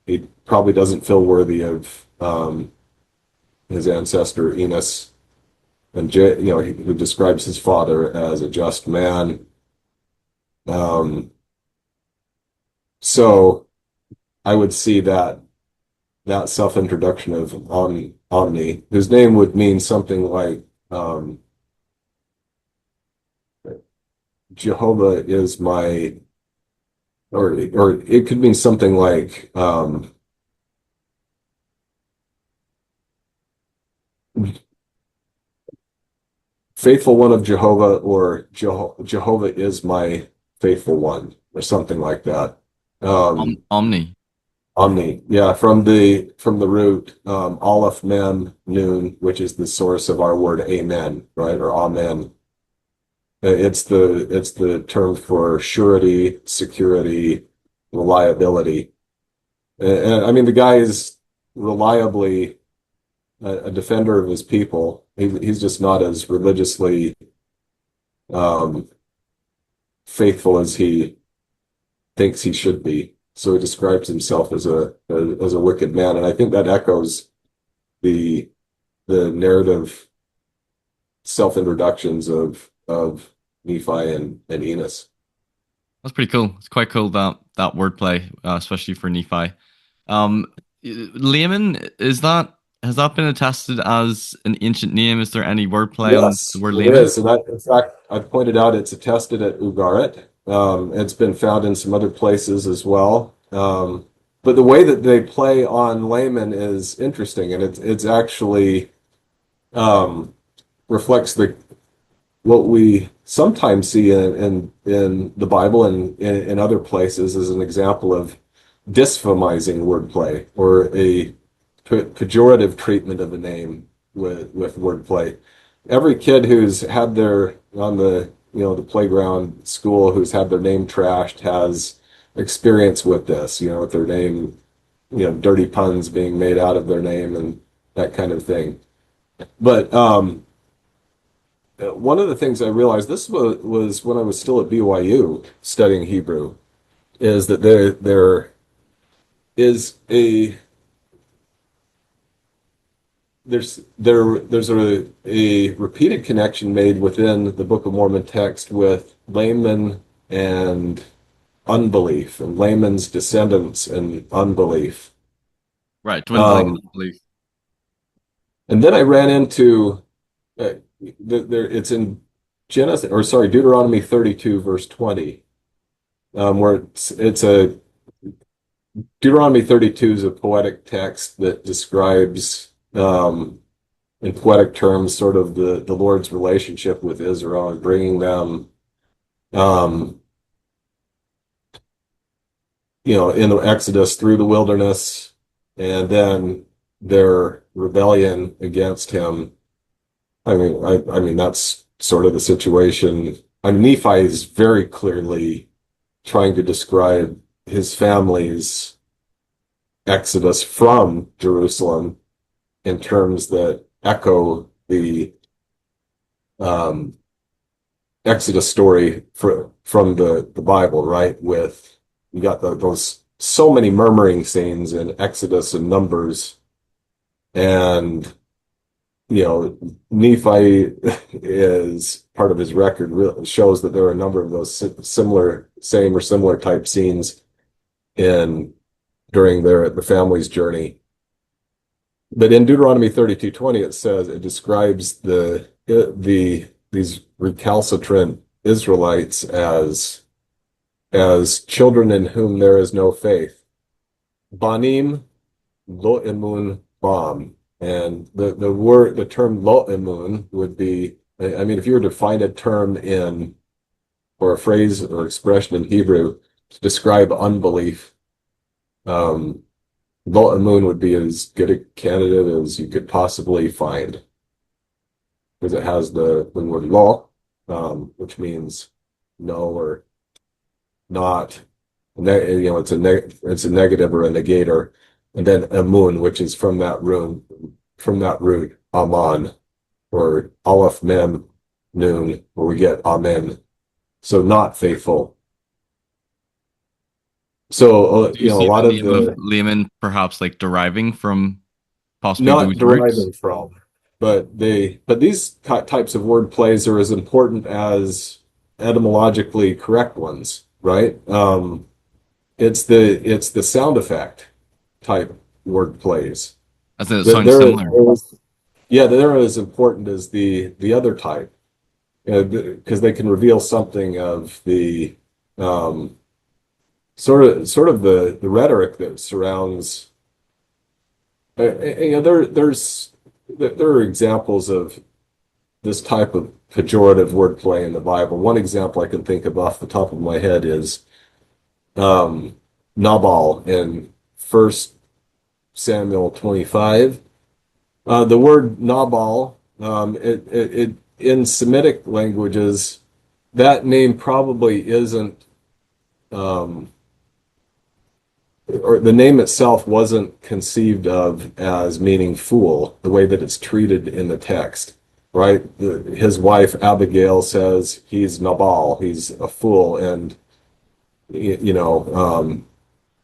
He probably doesn't feel worthy of his ancestor Enos, and who describes his father as a just man. Um, so I would see that self-introduction of Omni, whose name would mean something like Jehovah is my, or it could mean something like faithful one of Jehovah, or Jehovah is my faithful one, or something like that. Omni. Omni, yeah, from the root Aleph Mem Nun, which is the source of our word Amen, right, or Amen. It's the term for surety, security, reliability. And I mean, the guy is reliably a defender of his people. He's just not as religiously um, faithful as he thinks he should be. So he describes himself as a wicked man, and I think that echoes the the narrative self-introductions of Nephi and Enos. That's pretty cool. It's quite cool that wordplay, especially for Nephi. Um, Laman, is that has that been attested as an ancient name? Is there any wordplay on the Yes, word there Laman? is. And in fact, I've pointed out it's attested at Ugarit. It's been found in some other places as well. But the way that they play on layman is interesting, and it's actually um, reflects the what we sometimes see in the Bible and in other places as an example of dysphemizing wordplay, or a pejorative treatment of a name with wordplay. Every kid who's had their on the playground school who's had their name trashed has experience with this, with their name, dirty puns being made out of their name and that kind of thing. But one of the things I realized, this was when I was still at BYU studying Hebrew, is that there is a there's a repeated connection made within the Book of Mormon text with layman and unbelief, and layman's descendants and unbelief. Right, dwindling, Um, I believe. and then I ran into it's in Genesis, or sorry, Deuteronomy 32 verse 20, where it's a Deuteronomy 32 is a poetic text that describes in poetic terms sort of the Lord's relationship with Israel and bringing them um, in the Exodus through the wilderness, and then their rebellion against him. I mean that's sort of the situation. I mean, Nephi is very clearly trying to describe his family's exodus from Jerusalem in terms that echo the um, Exodus story from the Bible, right? With you got those so many murmuring scenes in Exodus and Numbers, and Nephi is part of his record shows that there are a number of those same or similar type scenes in during the family's journey. But in Deuteronomy 32:20, it describes these recalcitrant Israelites as children in whom there is no faith. Banim lo emun bam. And the term lo emun would be, I mean, if you were to find a term in, or a phrase or expression in Hebrew to describe unbelief, um, lo emun would be as good a candidate as you could possibly find, because it has the word lo, which means no or not. It's a negative or a negator, and then emun, which is from that root aman, or aleph mem noon, where we get amen. So not faithful. So Do you a see lot the of name of the Laman perhaps like deriving from possibly not those roots? deriving from, but these types of word plays are as important as etymologically correct ones, right? It's the sound effect type word plays. As in it They're, sounds they're, similar. yeah, they're as important as the other type, because they can reveal something of the um, sort of the rhetoric that surrounds. There are examples of this type of pejorative wordplay in the Bible. One example I can think of off the top of my head is um, Nabal in First Samuel 25. The word Nabal, in Semitic languages, that name probably isn't, um, or the name itself wasn't conceived of as meaning fool, the way that it's treated in the text, right? His wife Abigail says he's Nabal, he's a fool, and you know,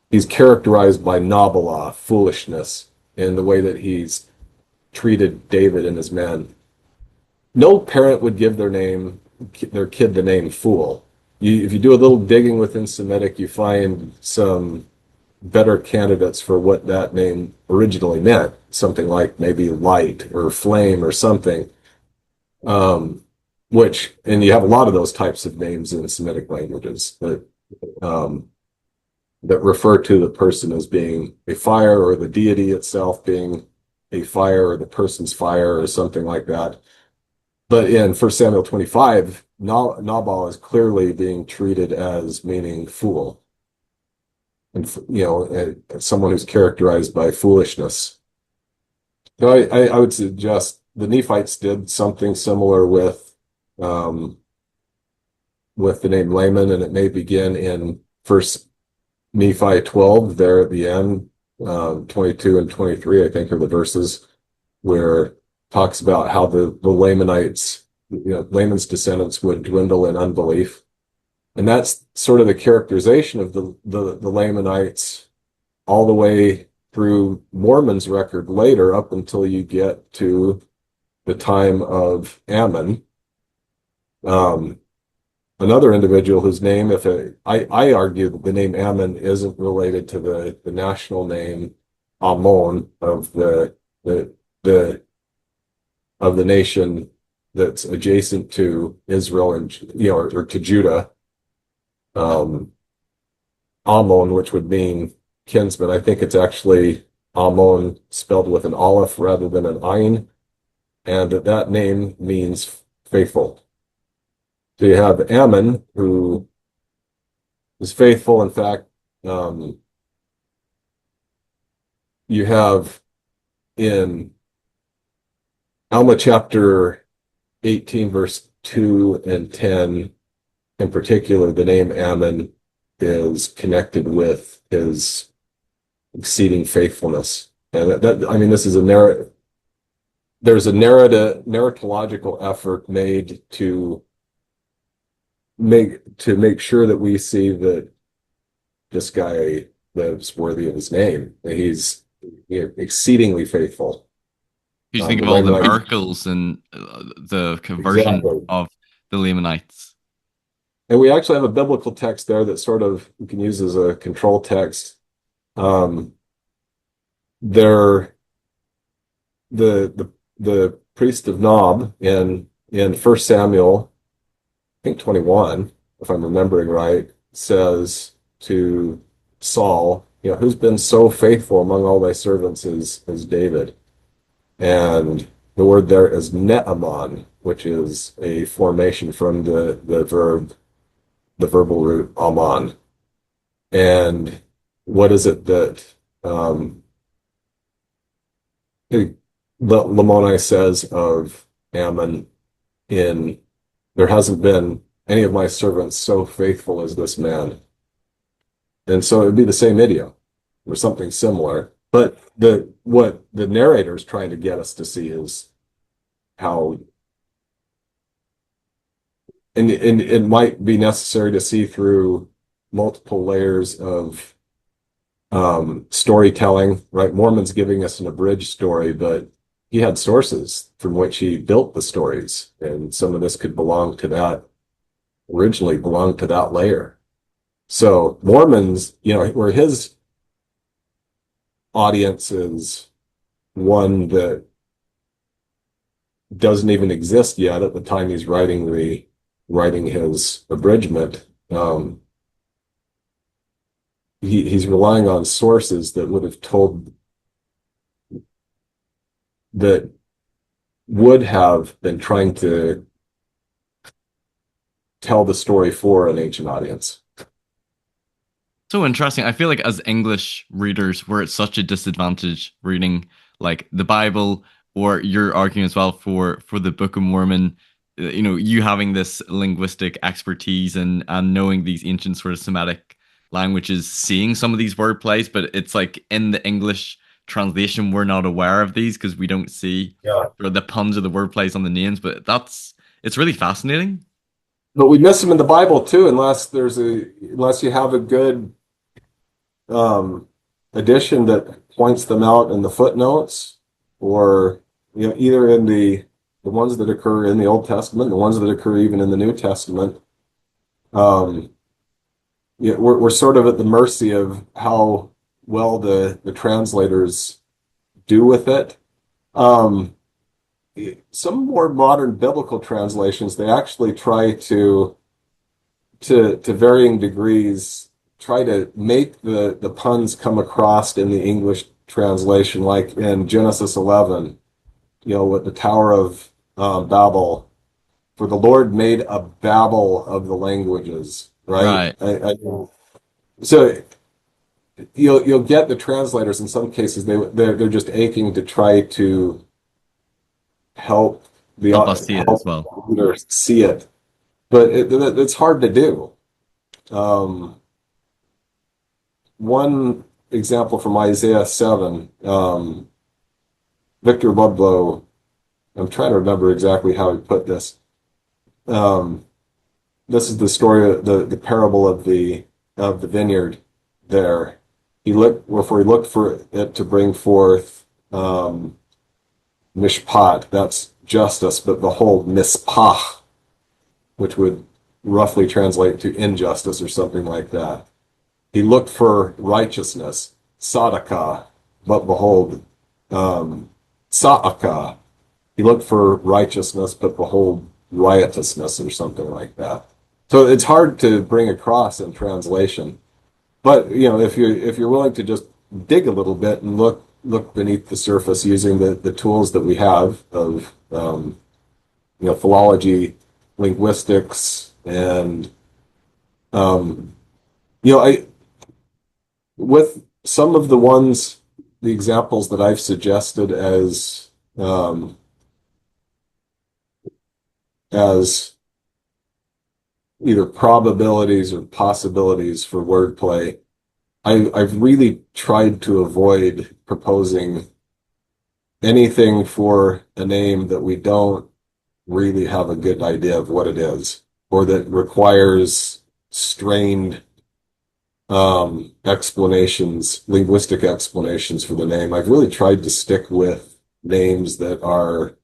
he's characterized by Nabalah, foolishness, in the way that he's treated David and his men. No parent would give their kid the name fool. If you do a little digging within Semitic, you find some better candidates for what that name originally meant. Something like maybe light or flame or something. Um, and you have a lot of those types of names in Semitic languages um, that refer to the person as being a fire, or the deity itself being a fire, or the person's fire or something like that. But in First Samuel 25, Nabal is clearly being treated as meaning fool, and someone who's characterized by foolishness. So I would suggest the Nephites did something similar um, with the name Laman, and it may begin in First Nephi 12 there at the end. 22 and 23, I think, are the verses where it talks about how the Lamanites, Laman's descendants would dwindle in unbelief. And that's sort of the characterization of the Lamanites all the way through Mormon's record later, up until you get to the time of Ammon. Um, Another individual whose name, I argue that the name Ammon isn't related to the national name Ammon of the, the of the nation that's adjacent to Israel, and or to Judah, um, Ammon, which would mean kinsman. I think it's actually Ammon spelled with an aleph rather than an ayin, and that name means faithful. So you have Ammon, who is faithful. In fact, um, you have in Alma chapter 18, verse 2 and 10, in particular, the name Ammon is connected with his exceeding faithfulness. And I mean, this is a narrative. There's a narratological effort made to make sure that we see that this guy lives worthy of his name. He's exceedingly faithful. You think The of all the Lamanites, miracles and the conversion exactly. of the Lamanites. And we actually have a biblical text there that sort of we can use as a control text. Um, there, the priest of Nob in First Samuel, I think 21, if I'm remembering right, says to Saul, who's been so faithful among all thy servants as David. And the word there is ne'aman, which is a formation from the verbal root aman. And what is it that um, Lamoni says of Ammon in, there hasn't been any of my servants so faithful as this man. And so it would be the same idiom or something similar. But what the narrator is trying to get us to see is how, and it might be necessary to see through multiple layers of storytelling, right? Mormon's giving us an abridged story, but he had sources from which he built the stories, and some of this could belong to that, originally belonged to that layer. So Mormons, where his audience is one that doesn't even exist yet at the time he's writing his abridgment. He's relying on sources that that would have been trying to tell the story for an ancient audience. So interesting. I feel like as English readers, we're at such a disadvantage reading like the Bible, or you're arguing as well for the Book of Mormon. You having this linguistic expertise and knowing these ancient sort of Semitic languages, seeing some of these word plays, but it's like in the English translation, we're not aware of these because we don't see Yeah. sort of the puns or the word plays on the names. But it's really fascinating. But we miss them in the Bible too, unless you have a good um, edition that points them out in the footnotes, or either in the ones that occur in the Old Testament, the ones that occur even in the New Testament. Um, we're sort of at the mercy of how well the translators do with it. Um, some more modern biblical translations, they actually try to varying degrees, try to make the puns come across in the English translation, like in Genesis 11, with the Tower of Babel. For the Lord made a Babel of the languages, right? Right. So you'll get the translators in some cases they're just aching to try to help Help us see it as help well. the reader see it, but it's hard to do. Um, One example from Isaiah 7, Victor Ludlow, I'm trying to remember exactly how he put this. Um, this is the story of the parable of the vineyard there. He looked for it to bring forth mishpat, that's justice, but behold, mispah, which would roughly translate to injustice or something like that. He looked for righteousness, sadaka, but behold, sa'aka. He looked for righteousness, but behold, riotousness or something like that. So it's hard to bring across in translation. But if you're willing to just dig a little bit and look beneath the surface using the tools that we have of philology, linguistics, and I with some of the examples that I've suggested as either probabilities or possibilities for wordplay, I've really tried to avoid proposing anything for a name that we don't really have a good idea of what it is, or that requires strained explanations, linguistic explanations for the name. I've really tried to stick with names that are,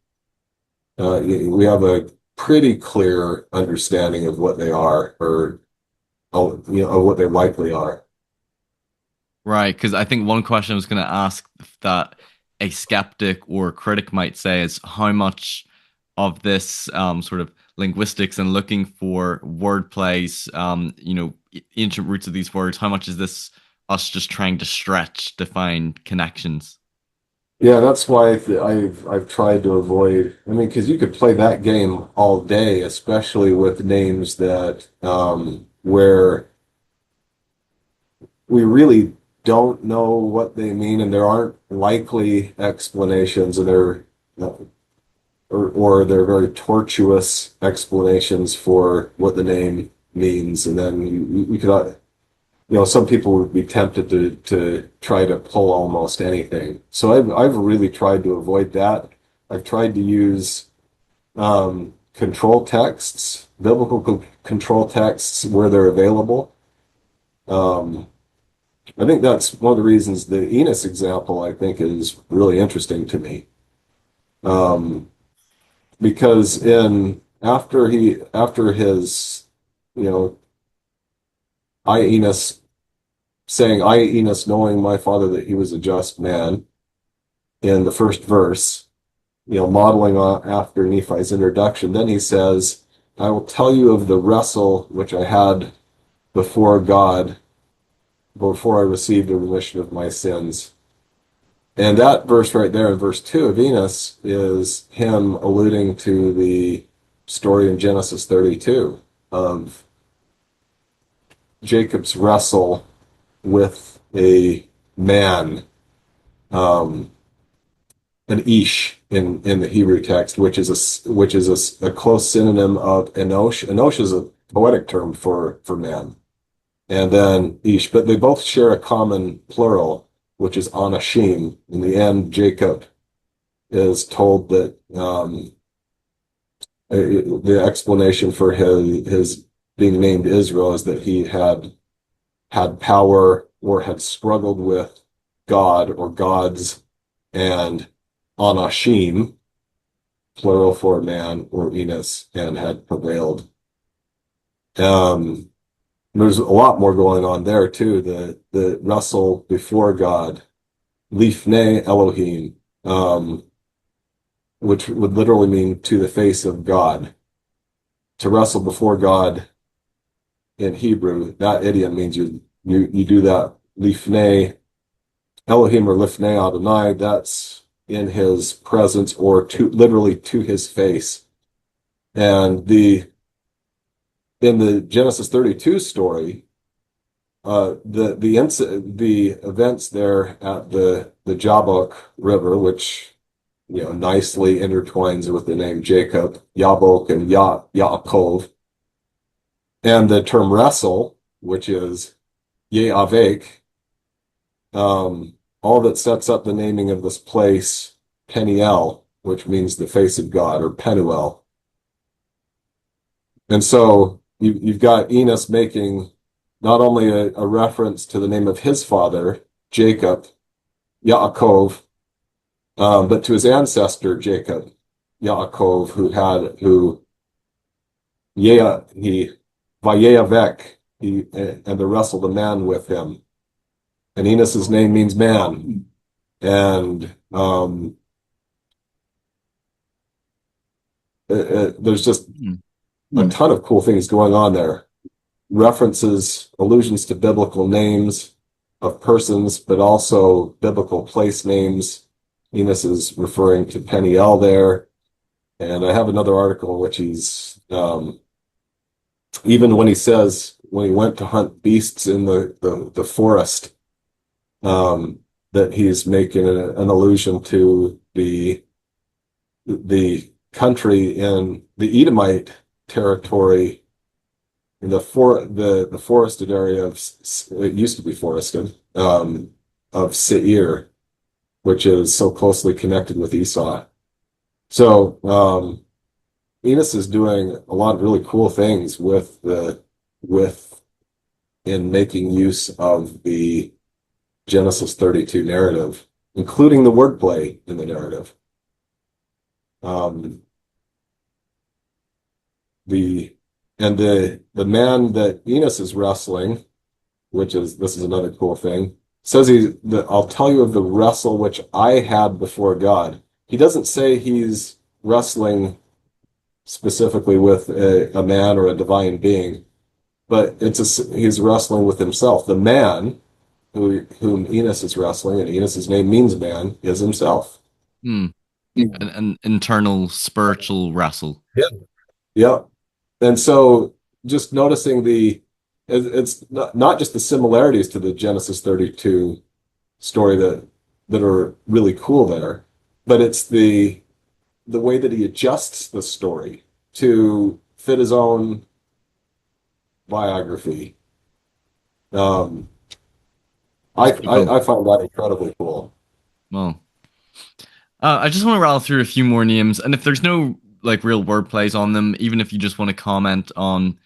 we have a pretty clear understanding of what they are, or, of what they likely are. Right, because I think one question I was going to ask that a skeptic or critic might say is how much of this sort of linguistics and looking for word plays, ancient roots of these words, how much is this us just trying to stretch to find connections. Yeah, that's why I've tried to avoid. I mean, because you could play that game all day, especially with names that where we really don't know what they mean, and there aren't likely explanations, and or they're very tortuous explanations for what the name means, and then you could some people would be tempted to try to pull almost anything. So I've really tried to avoid that. I've tried to use control texts, biblical control texts where they're available. Um, I think that's one of the reasons the Enos example I think is really interesting to me. Um, because in after his, you know, I Enos saying, I Enos knowing my father that he was a just man in the first verse, modeling on after Nephi's introduction. Then he says, I will tell you of the wrestle which I had before God before I received a remission of my sins. And that verse right there in verse 2 of Enos is him alluding to the story in Genesis 32 of Jacob's wrestle with a man, um, an ish in the Hebrew text, which is a close synonym of Enosh. Enosh is a poetic term for man, and then ish, but they both share a common plural, which is anashim. In the end, Jacob is told that the explanation for his being named Israel is that he had power or had struggled with God or gods, and Anashim, plural for man or Enos, and had prevailed. There's a lot more going on there too. The wrestle before God, Lifnei Elohim, which would literally mean to the face of God. To wrestle before God in Hebrew, that idiom means you do that Lifnei Elohim or Lifnei Adonai. That's in his presence or literally to his face. And in the Genesis 32 story, the events there at the Jabbok River, which nicely intertwines with the name Jacob, Yabok and Yaakov, and the term wrestle, which is Yeavek, all that sets up the naming of this place, Peniel, which means the face of God, or Penuel. And so you've got Enos making not only a reference to the name of his father, Jacob, Yaakov, but to his ancestor, Jacob, Yaakov, Vayeyavek, and to wrestle the man with him. And Enos's name means man. And there's just a ton of cool things going on there. References, allusions to biblical names of persons, but also biblical place names. Enos is referring to Peniel there. And I have another article in which he's, even when he says, when he went to hunt beasts in the forest, that he's making an allusion to the country in the Edomite territory, in the forested area of, it used to be forested, of Seir, which is so closely connected with Esau. So Enos is doing a lot of really cool things in making use of the Genesis 32 narrative, including the wordplay in the narrative. The man that Enos is wrestling, this is another cool thing, says I'll tell you of the wrestle which I had before God. He doesn't say he's wrestling specifically with a man or a divine being, but he's wrestling with himself. The man whom Enos is wrestling, and Enos's name means man, is himself. Hmm. An internal spiritual wrestle. Yeah. Yeah. And so just noticing it's not just the similarities to the Genesis 32 story that are really cool there, but it's the way that he adjusts the story to fit his own biography. Um, I find that incredibly cool. Well, I just want to rattle through a few more names, and if there's no like real word plays on them, even if you just want to comment on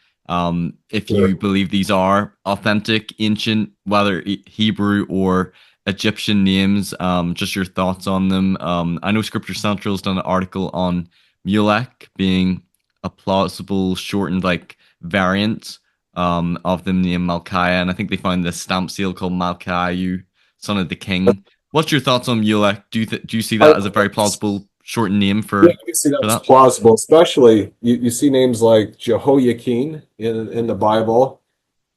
if you Sure. believe these are authentic, ancient, whether Hebrew or Egyptian names, just your thoughts on them. I know Scripture Central's done an article on Mulek being a plausible shortened like variant of the name Malkiah, and I think they found this stamp seal called Malkiyahu, son of the king. What's your thoughts on Mulek? Do you see I, that as a very plausible shortened name yeah, you see for that's that? plausible, especially you see names like Jehoiakim in the Bible,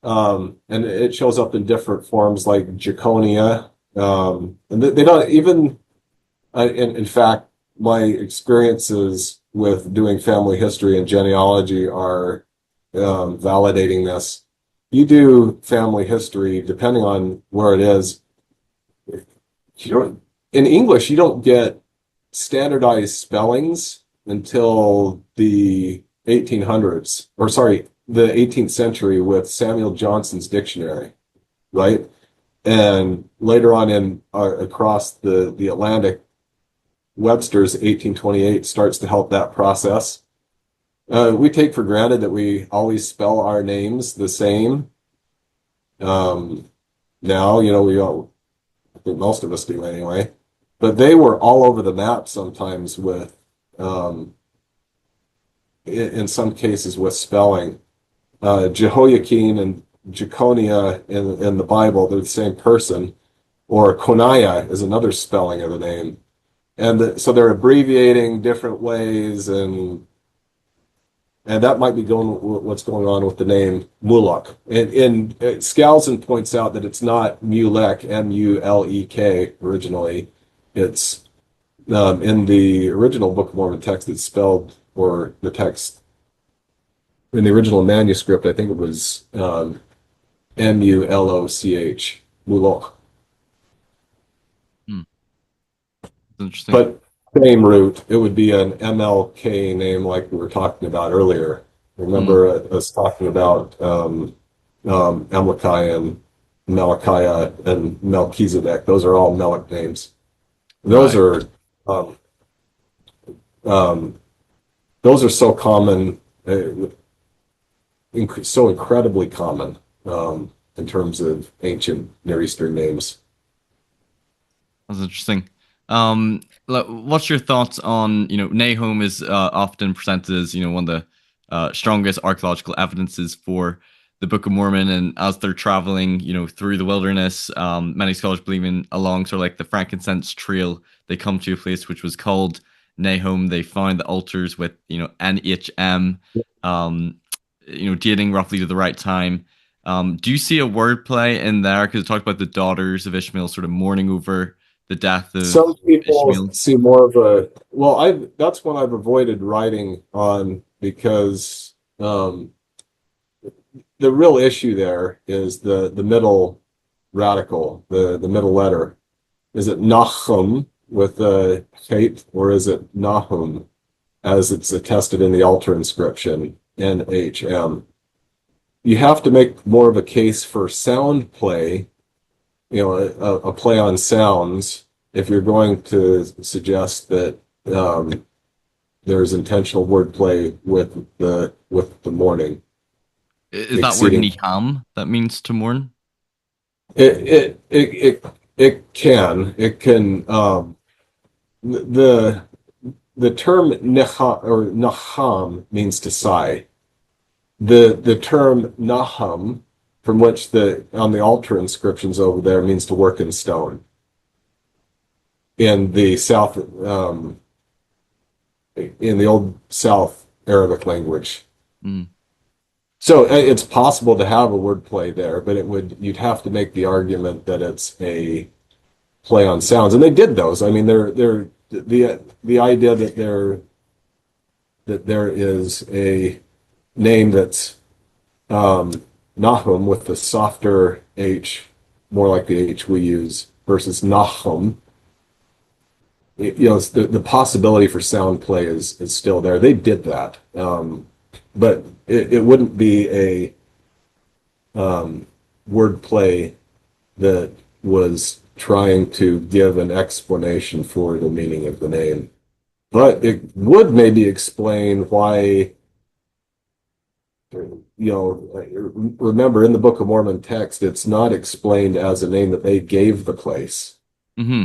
and it shows up in different forms like Jeconia. And they don't even, in fact, my experiences with doing family history and genealogy are validating this. You do family history, depending on where it is, you don't, in English, you don't get standardized spellings until the 1800s, or sorry, the 18th century with Samuel Johnson's dictionary, right? And later on in across the Atlantic, Webster's 1828 starts to help that process. We take for granted that we always spell our names the same. Um, Now, we all, I think most of us do anyway, but they were all over the map sometimes with, um, in some cases with spelling. Jehoiakim and Jeconia in the Bible, they're the same person, or Coniah is another spelling of the name. And so they're abbreviating different ways, and that might be what's going on with the name Mulek. And Skousen points out that it's not Mulek, Mulek originally. It's in the original Book of Mormon text, it's spelled, or the text in the original manuscript, I think it was Muloch, Mulok. Hmm, that's interesting. But same root, it would be an MLK name like we were talking about earlier. Hmm, Remember us talking about Amalekai and Malachiah and Melchizedek. Those are all Melech names. Those right. are um, um, those are so common, so incredibly common in terms of ancient Near Eastern names. That's interesting. Um, what's your thoughts on, Nahom is often presented as, one of the strongest archaeological evidences for the Book of Mormon. And as they're traveling, through the wilderness, many scholars believe in along sort of like the frankincense trail, they come to a place which was called Nahom. They find the altars with, NHM, um, dating roughly to the right time. Do you see a wordplay in there? Because it talked about the daughters of Ishmael sort of mourning over the death of Some people Ishmael. see more of I that's one I've avoided writing on because the real issue there is the middle radical, the middle letter. Is it Nahum with a Kate, or is it Nahum as it's attested in the altar inscription, NHM? You have to make more of a case for sound play, a play on sounds, if you're going to suggest that there's intentional wordplay with the mourning Is that word exceeding. Niham that means to mourn? It can the the term neha or naham means to sigh. The term naham, from which the on the altar inscriptions over there, means to work in stone. In the South, in the old South Arabic language. Mm. So it's possible to have a wordplay there, but you'd have to make the argument that it's a play on sounds, and they did those. I mean, they're the idea that there is a name that's Nahum with the softer H, more like the H we use, versus Nahum. The possibility for sound play is still there. They did that, but it wouldn't be a wordplay that was trying to give an explanation for the meaning of the name. But it would maybe explain why, remember in the Book of Mormon text, it's not explained as a name that they gave the place, Hmm.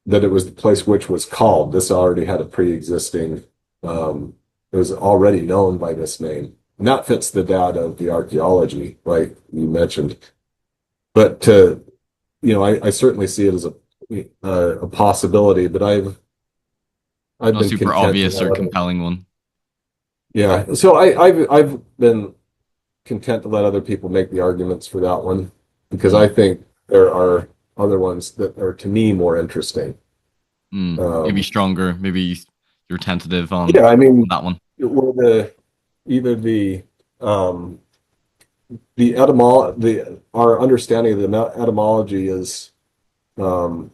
that it was the place which was called. This already had a pre-existing, it was already known by this name. And that fits the data of the archaeology, like you mentioned. But I certainly see it as a possibility, but I've Not a been super content to obvious let or other, compelling one. yeah. So I've been content to let other people make the arguments for that one because I Mm. think there are other ones that are to me more interesting. Maybe Um, stronger. Maybe you're tentative yeah, I on mean, that one. well, either um, the our understanding of the etymology is um,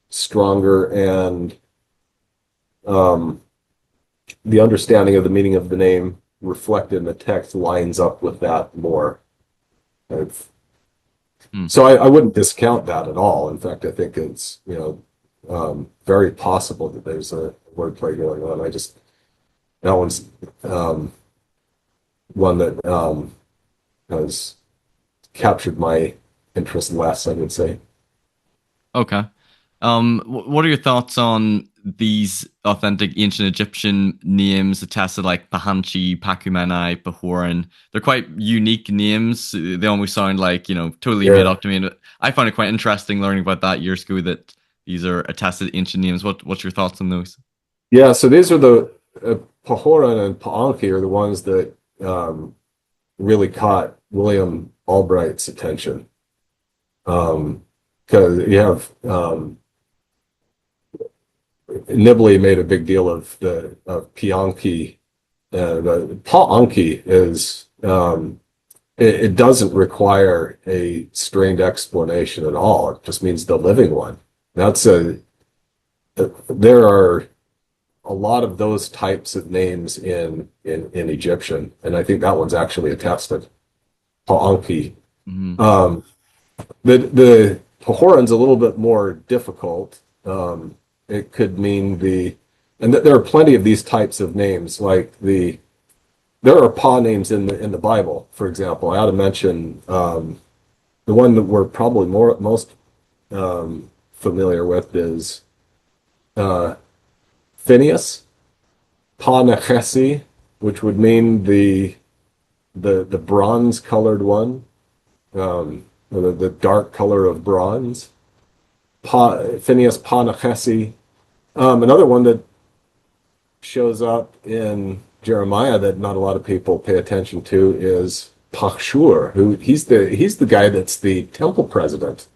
stronger, and um, the understanding of the meaning of the name reflected in the text lines up with that more. I've, Hmm. so I wouldn't discount that at all. In fact, I think it's very possible that there's a wordplay going on. That one's one that has captured my interest less, I would say. Okay. What are your thoughts on these authentic ancient Egyptian names attested like Pahanchi, Pacumeni, Pahoran? They're quite unique names. They almost sound like, totally made Yeah. up to me. And I find it quite interesting learning about that years ago that these are attested ancient names. What's your thoughts on those? Yeah, so these are the Pahoran and Paanchi are the ones that really caught William Albright's attention. Because you have Nibley made a big deal of the of Paanchi. The Paanchi is it doesn't require a strained explanation at all. It just means the living one. That's a there are a lot of those types of names in Egyptian, and I think that one's actually attested. Paanchi. Hmm. Um, the Pahoran's a little bit more difficult. It could mean and there are plenty of these types of names. There are Pa names in the Bible, for example. I ought to mention the one that we're probably most familiar with is uh, Phineas, Pa Nechesi, which would mean the bronze colored one, or the dark color of bronze. Phineas Pa Nechesi. Another one that shows up in Jeremiah that not a lot of people pay attention to is Pashur, who he's the guy that's the temple president.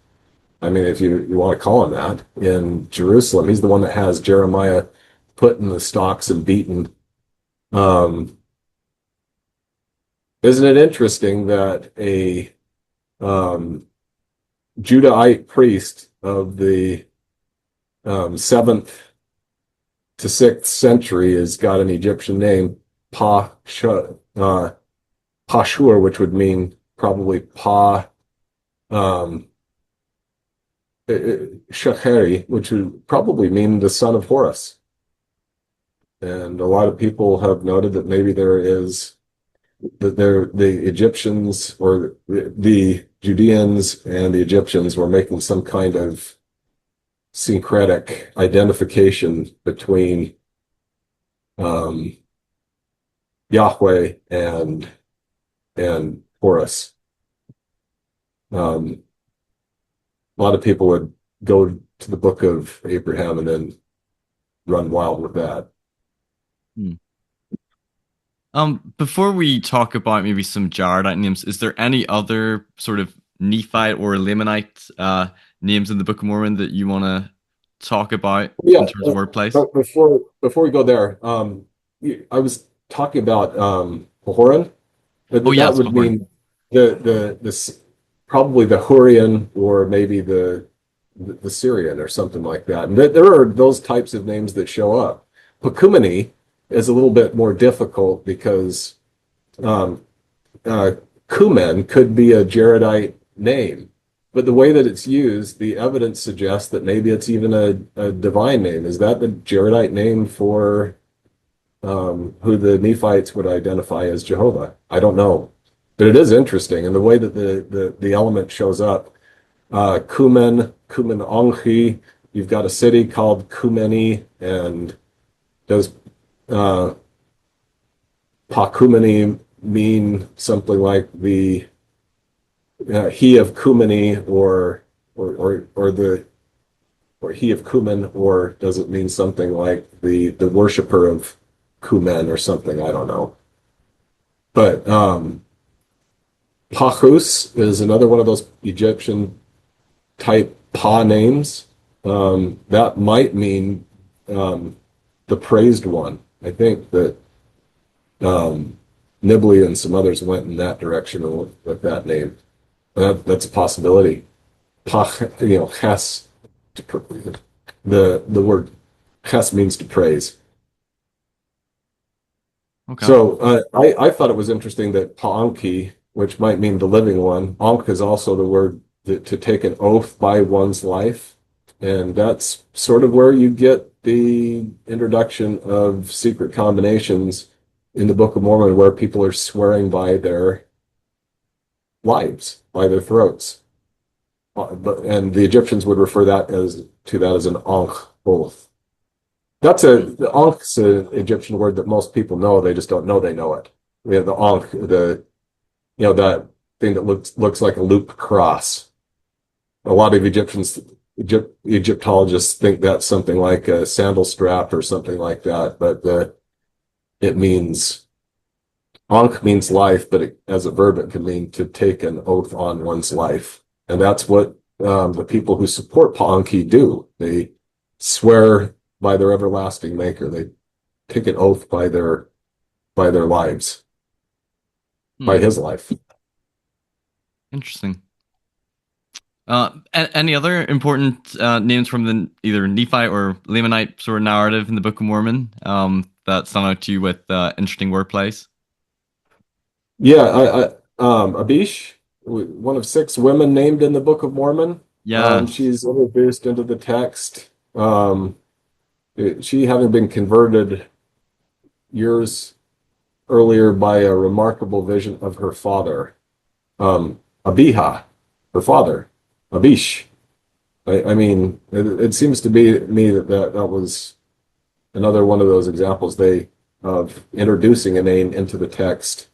I mean, if you want to call him that, in Jerusalem, he's the one that has Jeremiah put in the stocks and beaten. Um, isn't it interesting that a um, Judahite priest of the 7th to 6th century has got an Egyptian name, Pashur, which would mean probably um, Shacheri, which would probably mean the son of Horus. And a lot of people have noted that maybe the Egyptians or the Judeans and the Egyptians were making some kind of syncretic identification between um, Yahweh and Horus. Um, a lot of people would go to the book of Abraham and then run wild with that. Hmm. Before we talk about maybe some Jaredite names, is there any other sort of Nephite or Lamanite names in the Book of Mormon that you want to talk about in Yeah, terms of wordplays? but before we go there, I was talking about Pahoran. Oh That yes, would Pahoran. mean probably the Hurrian or maybe the Syrian or something like that. And there are those types of names that show up. Pacumeni is a little bit more difficult because um, uh, Kumen could be a Jaredite name, but the way that it's used, the evidence suggests that maybe it's even a divine name. Is that the Jaredite name for who the Nephites would identify as Jehovah? I don't know, but it is interesting, and the way that the element shows up. Kumen Onghi. You've got a city called Kumeni, and does uh, Pacumeni mean something like the he of Kumeni or the or he of Kumen, or does it mean something like the worshiper of Kumen or something? I don't know. But Pachus is another one of those Egyptian type Pa names. That might mean um, the praised one. I think that Nibley and some others went in that direction with that name. That's a possibility. Pach, Ches, the word Ches means to praise. Okay. So I thought it was interesting that Paanchi, which might mean the living one, Ankh is also the word to take an oath by one's life. And that's sort of where you get the introduction of secret combinations in the Book of Mormon, where people are swearing by their lives, by their throats. And the Egyptians would refer to that as an Ankh oath. The Ankh's an Egyptian word that most people know. They just don't know they know it. We have the Ankh, that thing that looks like a looped cross. A lot of Egyptologists think that's something like a sandal strap or something like that, but it means Ankh means life, but as a verb, it can mean to take an oath on one's life, and that's what the people who support Paanchi do. They swear by their everlasting Maker. They take an oath by their lives, by Hmm. his life. Interesting. Any other important names from the either Nephi or Lamanite sort of narrative in the Book of Mormon that stand out to you with interesting wordplays? Yeah, Abish, one of six women named in the Book of Mormon. Yes. She's introduced into the text. She having been converted years earlier by a remarkable vision of her father, Abiha, her father, Abish. I mean, it seems to be me that was another one of those examples of introducing a name into the text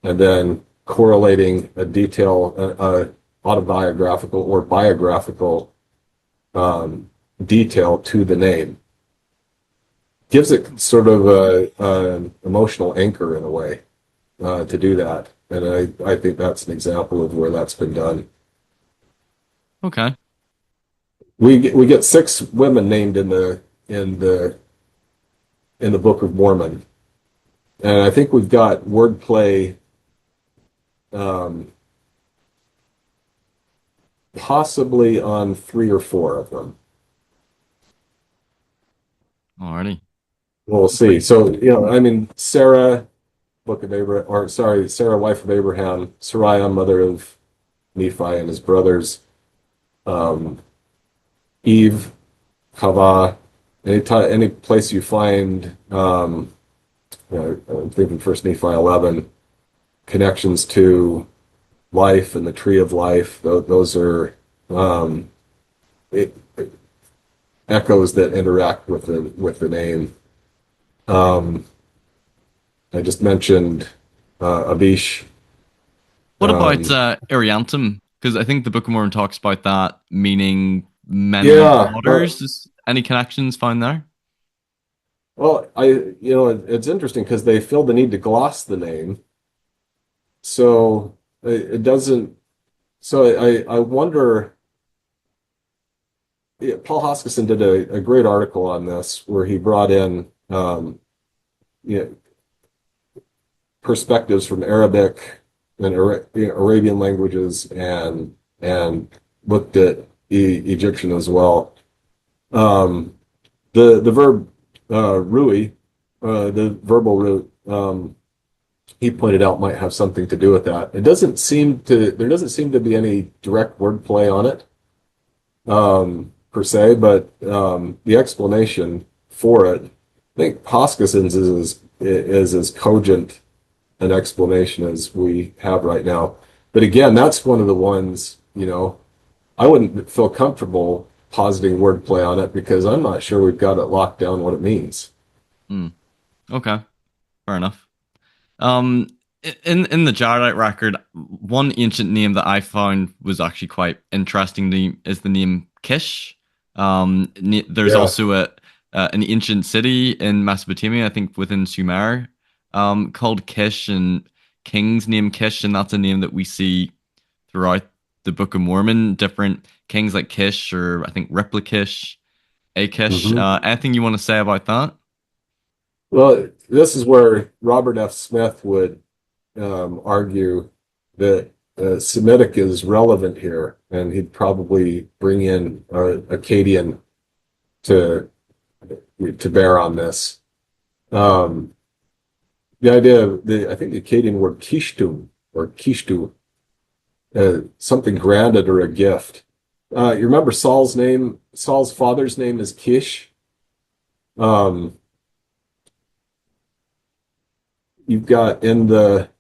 and then correlating a detail, autobiographical or biographical detail to the name. Gives it sort of an emotional anchor in a way to do that. And I think that's an example of where that's been done. Okay. We get six women named in the in the Book of Mormon, and I think we've got wordplay um, possibly on three or four of them. Alrighty. We'll see. So, I mean, Sarah, Book of Abraham, or sorry, Sarah, wife of Abraham, Sariah, mother of Nephi and his brothers, um, Eve, Chava, any place you find, I'm thinking First Nephi 11, connections to life and the tree of life. Those are um, it, echoes that interact with the name. Um, I just mentioned Abish. What about Um, Ariantum? Because I think the Book of Mormon talks about that meaning many yeah, waters. Is any connections found there? Well, it's interesting because they feel the need to gloss the name, so it doesn't. So I wonder. Yeah, Paul Hoskisson did a great article on this where he brought in you know, perspectives from Arabic and Arabian languages and looked at Egyptian as well. Um, the verb rui, the verbal root, he pointed out might have something to do with that. There doesn't seem to be any direct wordplay on it, per se, but the explanation for it, I think Hoskisson's is as cogent an explanation as we have right now. But again, that's one of the ones, I wouldn't feel comfortable positing wordplay on it because I'm not sure we've got it locked down what it means. Hmm. Okay, fair enough. Um, in the Jaredite record, one ancient name that I found was actually quite interesting is the name Kish. There's Yeah. also an ancient city in Mesopotamia, I think within Sumer, called Kish, and kings named Kish, and that's a name that we see throughout the Book of Mormon. Different kings like Kish, or I think Replikish, Akish. Hmm. Anything you want to say about that? Well, this is where Robert F. Smith would argue that Semitic is relevant here, and he'd probably bring in Akkadian to to bear on this. Um, the idea of I think the Akkadian word kishtum or kishtu, something granted or a gift. You remember Saul's name? Saul's father's name is Kish. Um, you've got in the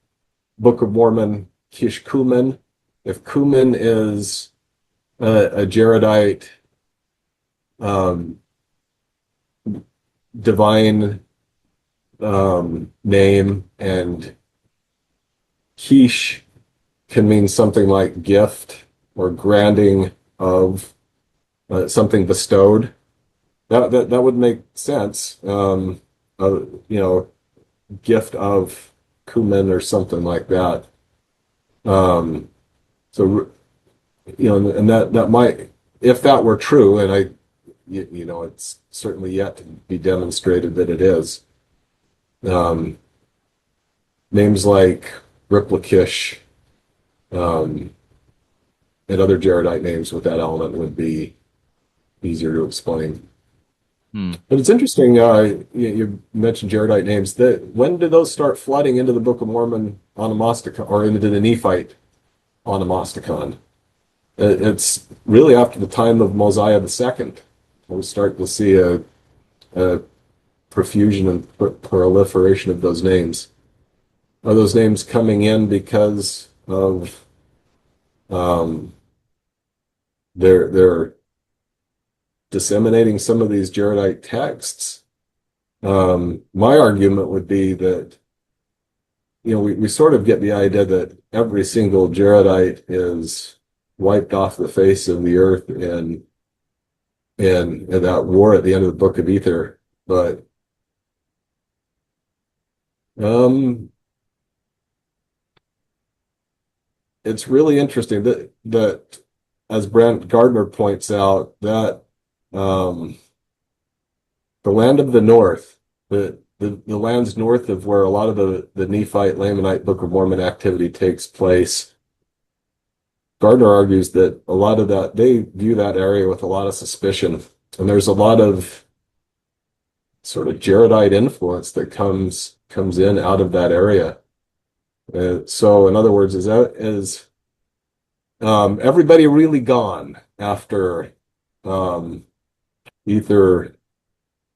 Book of Mormon Kish Kumen. If Kumen is a Jaredite um, divine name, and Kish can mean something like gift or granting of something bestowed. That would make sense. You know, gift of cumin or something like that. Um, so and that might, if that were true, and it's certainly yet to be demonstrated that it is. Um, names like Replikish um, and other Jaredite names with that element would be easier to explain. Hmm. But it's interesting. You mentioned Jaredite names. That when did those start flooding into the Book of Mormon Onomasticon or into the Nephite Onomasticon? It's really after the time of Mosiah the Second. We start to see a profusion and proliferation of those names. Are those names coming in because of um, they're disseminating some of these Jaredite texts? My argument would be that we sort of get the idea that every single Jaredite is wiped off the face of the earth in that war at the end of the Book of Ether. But um, it's really interesting that as Brent Gardner points out, that um, the land of the north, the lands north of where a lot of the Nephite, Lamanite, Book of Mormon activity takes place, Gardner argues that a lot of that, they view that area with a lot of suspicion. And there's a lot of sort of Jaredite influence that comes in out of that area. So in other words, is everybody really gone after um, Ether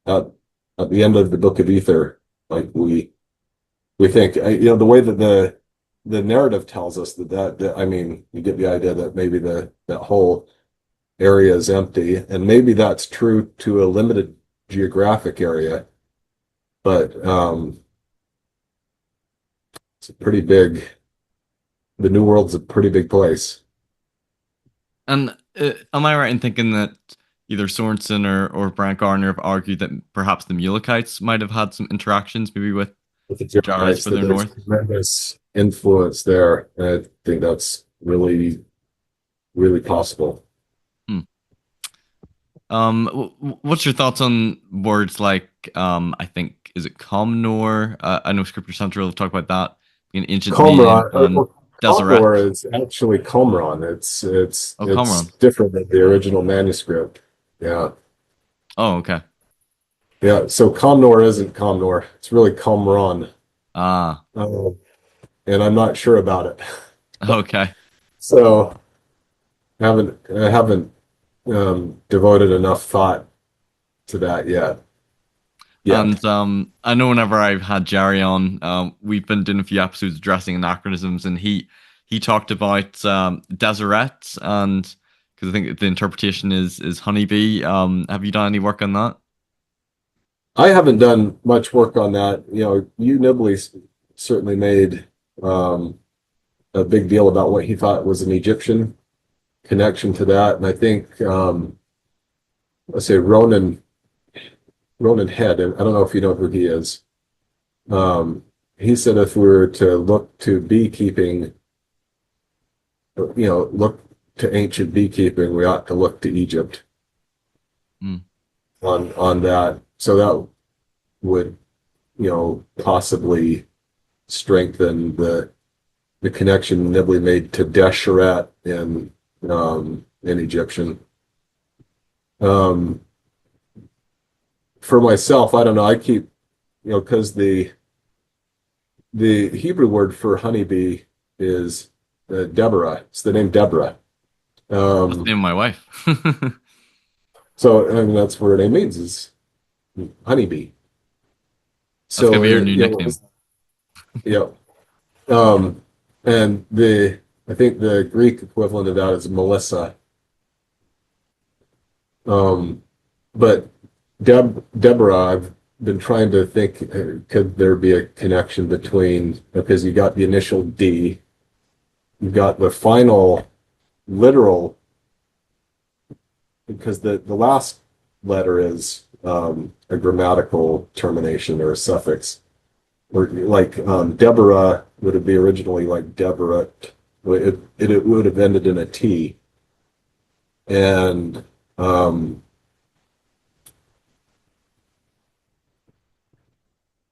at, at the end of the Book of Ether, like we think, the way that the narrative tells us that I mean, you get the idea that maybe that whole area is empty, and maybe that's true to a limited geographic area, but it's a pretty big. The New World's a pretty big place. And am I right in thinking that either Sorensen or Brant Garner have argued that perhaps the Mulekites might have had some interactions, maybe with With the Jareds Jaredites, that further there's north. tremendous influence there. And I think that's really, really possible. Hmm. What's your thoughts on words like I think is it Comnor? I know Scripture Central will talk about that, an ancient name, Qumran, and Deseret. Qumran is actually Qumran. Oh, It's Qumran. different than the original manuscript. Yeah. Oh, okay. Yeah. So Comnor isn't Comnor. It's really Qumran. Ah, Um, and I'm not sure about it. okay. So I haven't devoted enough thought to that yet. And I know whenever I've had Jerry on, we've been doing a few episodes addressing anachronisms, and he talked about Deseret, and because I think the interpretation is honeybee. Have you done any work on that? I haven't done much work on that. You know, you Nibley certainly made um, a big deal about what he thought was an Egyptian connection to that, and I think let's say Ronan Head, and I don't know if you know who he is. He said if we were to look to beekeeping, look to ancient beekeeping, we ought to look to Egypt Hmm. on that. So that would, possibly strengthen the connection Nibley made to Desheret in Egyptian. Um, for myself, I don't know. I keep, because the Hebrew word for honeybee is Deborah. It's the name Deborah. That's the Um, name of my wife. so I mean, that's what her name means is honeybee. That's gonna So be your new you know, nickname. yeah. Um, and I think the Greek equivalent of that is Melissa. Um, but Deborah, I've been trying to think, could there be a connection between, because you got the initial D, you've got the final literal, because the last letter is a grammatical termination or a suffix. Or like Deborah would it be originally like Deborah, it would have ended in a T. And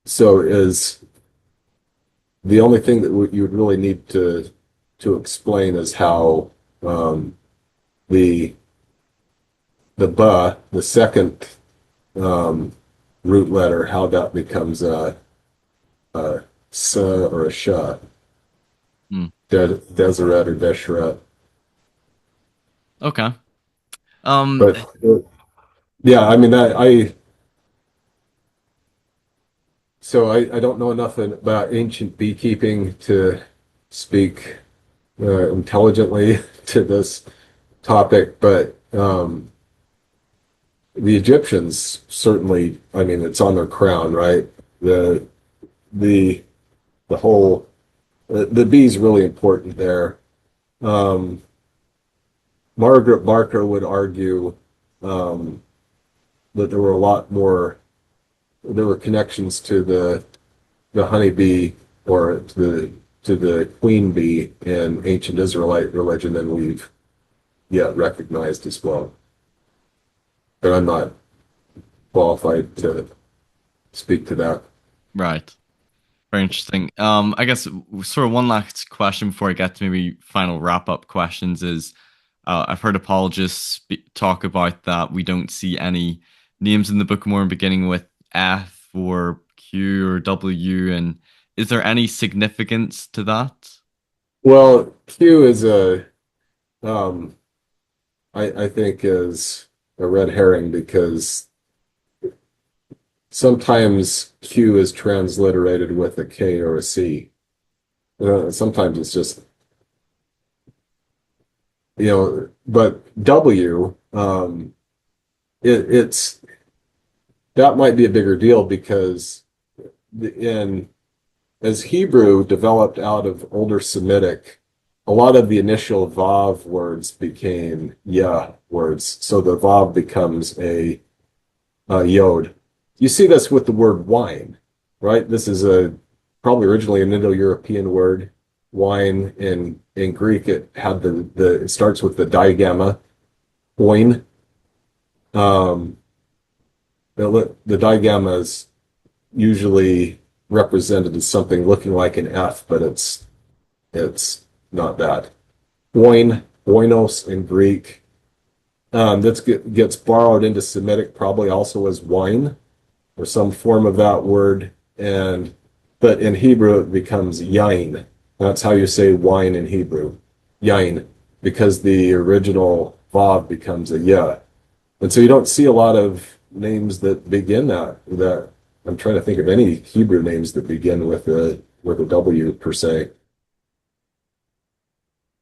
so is the only thing that you would really need to explain is how um, the the second um, root letter, how that becomes a s or a sh, Hmm. Deseret or Desheret. Okay. Um, But yeah, I mean that I don't know enough about ancient beekeeping to speak intelligently to this topic, but the Egyptians certainly, I mean, it's on their crown, right? The the the whole the bee's really important there. Um, Margaret Barker would argue um, that there were a lot more. There were connections to the honeybee or to the queen bee in ancient Israelite religion than we've yet recognized as well. But I'm not qualified to speak to that. right. Very interesting. I guess sort of one last question before I get to maybe final wrap up questions is I've heard apologists talk about that we don't see any names in the Book of Mormon beginning with F or Q or W, and is there any significance to that? Well, Q is um, I think is a red herring because sometimes Q is transliterated with a K or a C. Sometimes it's just, but W, it's that might be a bigger deal because in as Hebrew developed out of older Semitic, a lot of the initial vav words became yeah words. So the vav becomes a yod. You see this with the word wine, right? This is a probably originally an Indo-European word. Wine in Greek, it had it starts with the digamma, oin. Um, the digamma is usually represented as something looking like an F, but it's not that. Oin, oinos in Greek. That gets borrowed into Semitic probably also as wine or some form of that word. And but in Hebrew it becomes yain. That's how you say wine in Hebrew, yain, because the original vav becomes a ya. And so you don't see a lot of names that begin that. I'm trying to think of any Hebrew names that begin with a W per se.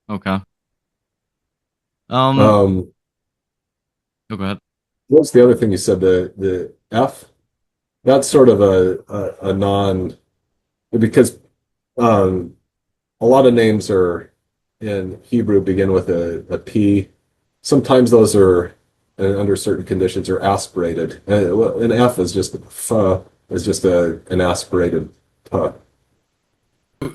Okay. Um, Um, oh, go ahead. what's the other thing you said? The F. That's sort of a non because um, a lot of names are in Hebrew begin with a P. Sometimes those are under certain conditions are aspirated. Well, an F is just an aspirated P.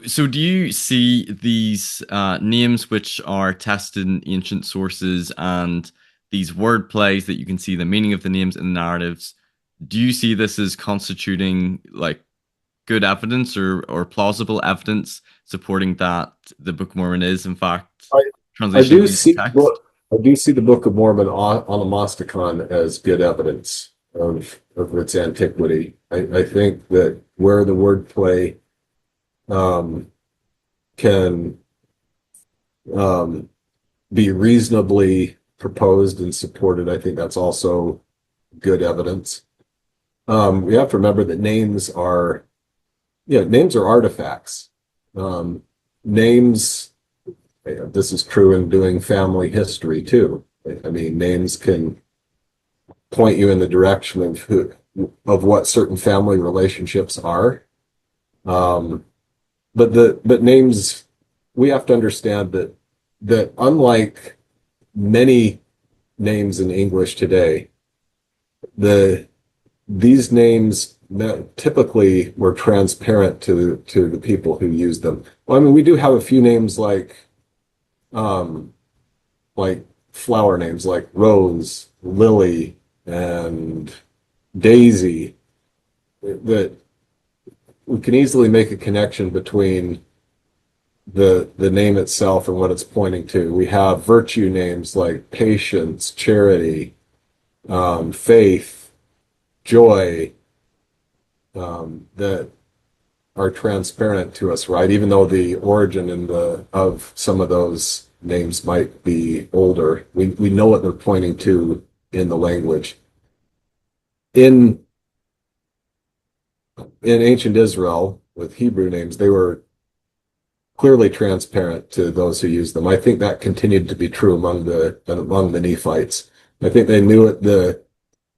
So, do you see these names which are tested in ancient sources and these word plays that you can see the meaning of the names in the narratives? Do you see this as constituting like good evidence or plausible evidence supporting that the Book of Mormon is in fact I, I translation of do ancient see texts? I do see the Book of Mormon on Onomasticon as good evidence of its antiquity. I think that where the wordplay um, can um, be reasonably proposed and supported, I think that's also good evidence. We have to remember that names are artifacts. Um, names, this is true in doing family history too. I mean, names can point you in the direction of what certain family relationships are. Um, but names, we have to understand that unlike many names in English today, the these names typically were transparent to the people who used them. Well, I mean, we do have a few names um, like flower names like Rose, Lily, and Daisy that we can easily make a connection between the name itself and what it's pointing to. We have virtue names like patience, charity, faith, joy, that are transparent to us, right? Even though the origin of some of those names might be older, we know what they're pointing to in the language. In in ancient Israel with Hebrew names, they were clearly transparent to those who used them. I think that continued to be true among the Nephites. I think they knew it, the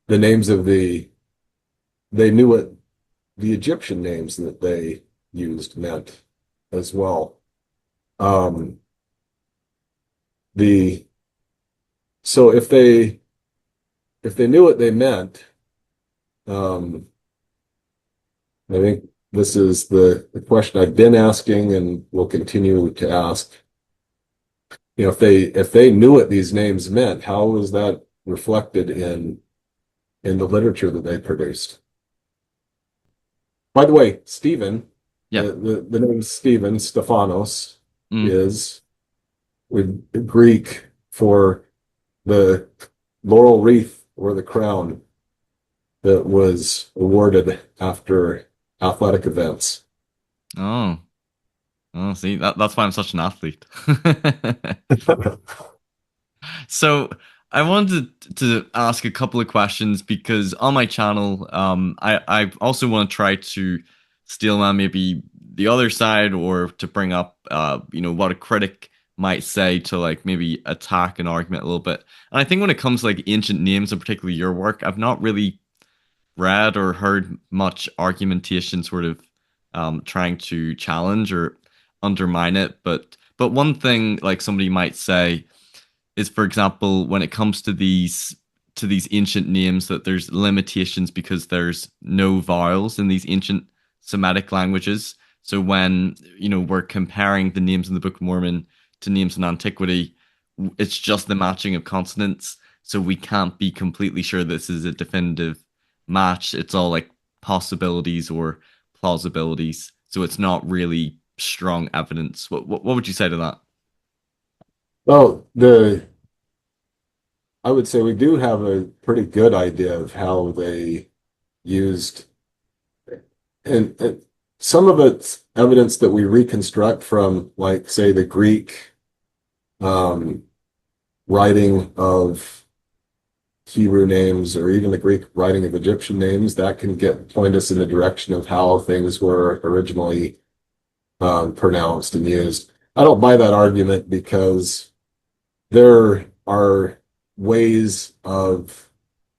names of they knew what the Egyptian names that they used meant as well. Um, the so if they knew what they meant, um, I think this is the question I've been asking and will continue to ask. You know, if they knew what these names meant, how was that reflected in the literature that they produced? By the way, Stephen, Yeah. the name Stephen, Stephanos, Mm. is with Greek for the laurel wreath or the crown that was awarded after athletic events. Oh. Oh, see, that's why I'm such an athlete. So I wanted to ask a couple of questions because on my channel, I also want to try to steal on maybe the other side or to bring up, what a critic might say to like maybe attack an argument a little bit. And I think when it comes to like ancient names and particularly your work, I've not really read or heard much argumentation sort of trying to challenge or undermine it. But But one thing, like somebody might say, is, for example, when it comes to these ancient names, that there's limitations because there's no vowels in these ancient Semitic languages. So when we're comparing the names in the Book of Mormon to names in antiquity, it's just the matching of consonants. So we can't be completely sure this is a definitive match. It's all like possibilities or plausibilities. So it's not really strong evidence. What would you say to that? Well, the I would say we do have a pretty good idea of how they used, and some of it's evidence that we reconstruct from, like, say, the Greek um, writing of Hebrew names, or even the Greek writing of Egyptian names. That can point us in the direction of how things were originally pronounced and used. I don't buy that argument because there are ways of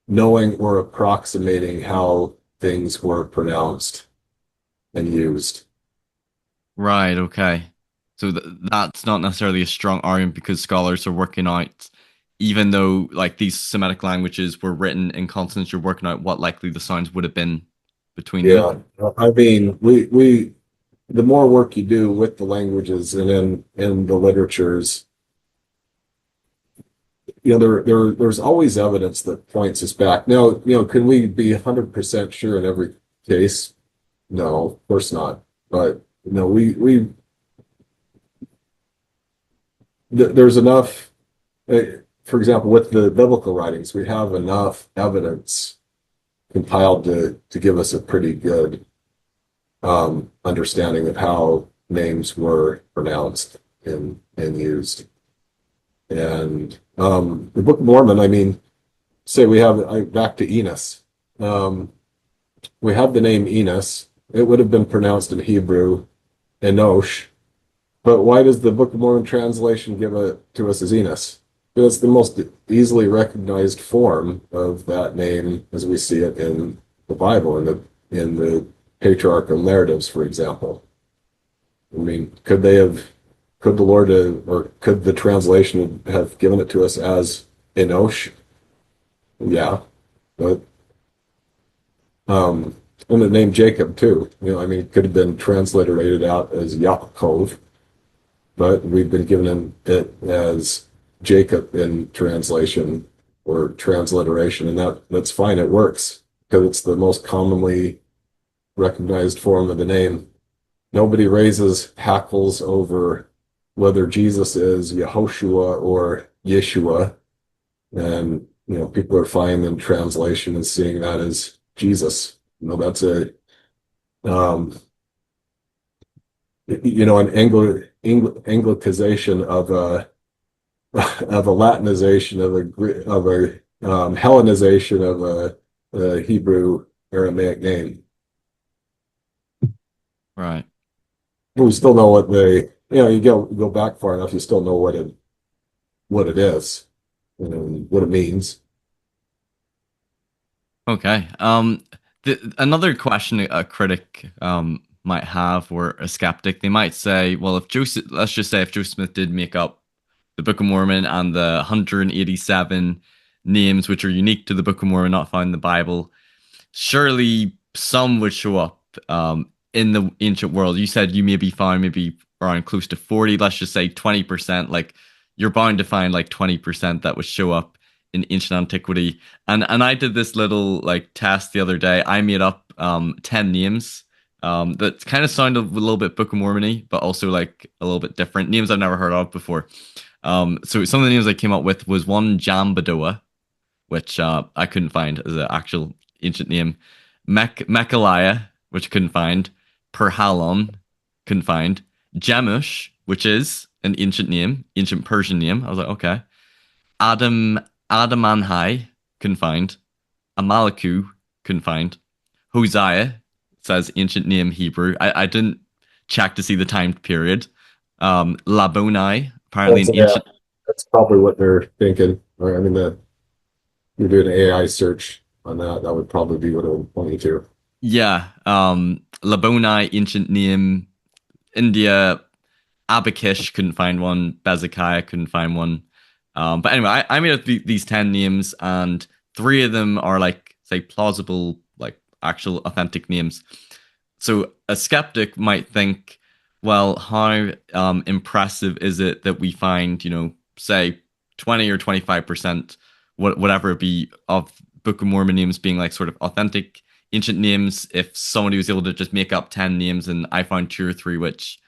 knowing or approximating how things were pronounced and used. Right, okay. So that's not necessarily a strong argument because scholars are working out, even though like these Semitic languages were written in consonants, you're working out what likely the sounds would have been between them. Yeah, I mean, we the more work you do with the languages and in the literatures, there's always evidence that points us back. Now, can we be 100% sure in every case? No, of course not. But we there's enough. For example, with the biblical writings, we have enough evidence compiled to give us a pretty good understanding of how names were pronounced and used. And the Book of Mormon, I mean, say we have back to Enos. Um, we have the name Enos. It would have been pronounced in Hebrew Enosh, but why does the Book of Mormon translation give it to us as Enos? Because it's the most easily recognized form of that name as we see it in the Bible, in the patriarchal narratives, for example. I mean, could the Lord or could the translation have given it to us as Enosh? Yeah, but and the name Jacob too. I mean, it could have been transliterated out as Yaakov, but we've been given it as Jacob in translation or transliteration, and that's fine. It works because it's the most commonly recognized form of the name. Nobody raises hackles over whether Jesus is Yehoshua or Yeshua, and people are fine in translation and seeing that as Jesus. That's um, an Anglicization of a of a Latinization of a Hellenization of a Hebrew Aramaic name. Right. We still know what you go back far enough, you still know what it is, what it means. Okay. Another question a critic might have, or a skeptic, they might say, well, if Joseph, let's just say if Joseph Smith did make up the Book of Mormon and the 187 names which are unique to the Book of Mormon, not found in the Bible, surely some would show up in the ancient world. You said you maybe found maybe around close to 40, let's just say 20%. Like you're bound to find like 20% that would show up in ancient antiquity. And I did this little like test the other day. I made up 10 names that kind of sound a little bit Book of Mormon-y, but also like a little bit different. Names I've never heard of before. So some of the names I came up with was one Jambadoa, which I couldn't find as an actual ancient name. Mechaliah, which I couldn't find. Perhalon, couldn't find. Jemush, which is an ancient name, ancient Persian name. I was like, okay. Adam Adamanhai, couldn't find. Amaleku, couldn't find. Hosea says ancient name Hebrew. I didn't check to see the time period. Laboni, apparently an Yeah, ancient. that's probably what they're thinking. I mean, you're doing an AI search on that. That would probably be what it would point you to. Yeah, Laboni, ancient name, India. Abikish couldn't find one. Bezekiah couldn't find one. But anyway, I made up these 10 names, and three of them are like, say, plausible, like actual authentic names. So a skeptic might think, well, how impressive is it that we find, say 20 or 25%, whatever it be, of Book of Mormon names being like sort of authentic ancient names, if somebody was able to just make up 10 names and I found two or three which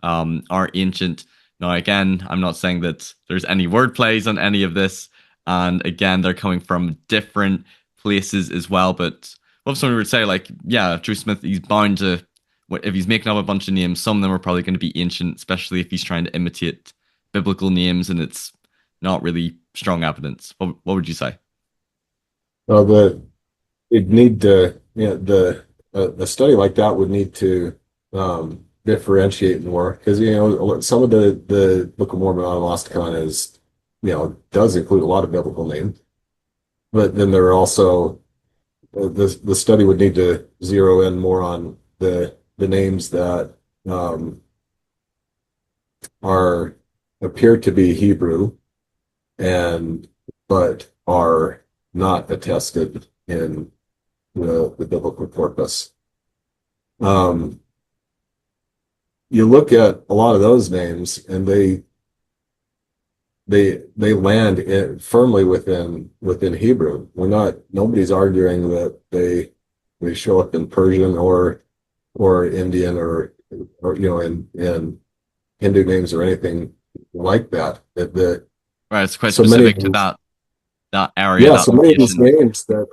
are ancient. Now, again, I'm not saying that there's any word plays on any of this. And again, they're coming from different places as well. But what if somebody would say, like, yeah, Drew Smith, he's bound to, if he's making up a bunch of names, some of them are probably going to be ancient, especially if he's trying to imitate biblical names and it's not really strong evidence. What would you say? Well, it'd need to, the a study like that would need to differentiate more because some of the Book of Mormon Onomasticon is does include a lot of biblical names, but then there are also the study would need to zero in more on the names that are appear to be Hebrew and but are not attested in the biblical corpus. Um, you look at a lot of those names, and they land firmly within Hebrew. Nobody's arguing that they show up in Persian or Indian or in Hindu names or anything like that. Right, it's quite So many of specific to these, that area, yeah, that so many of these location. names that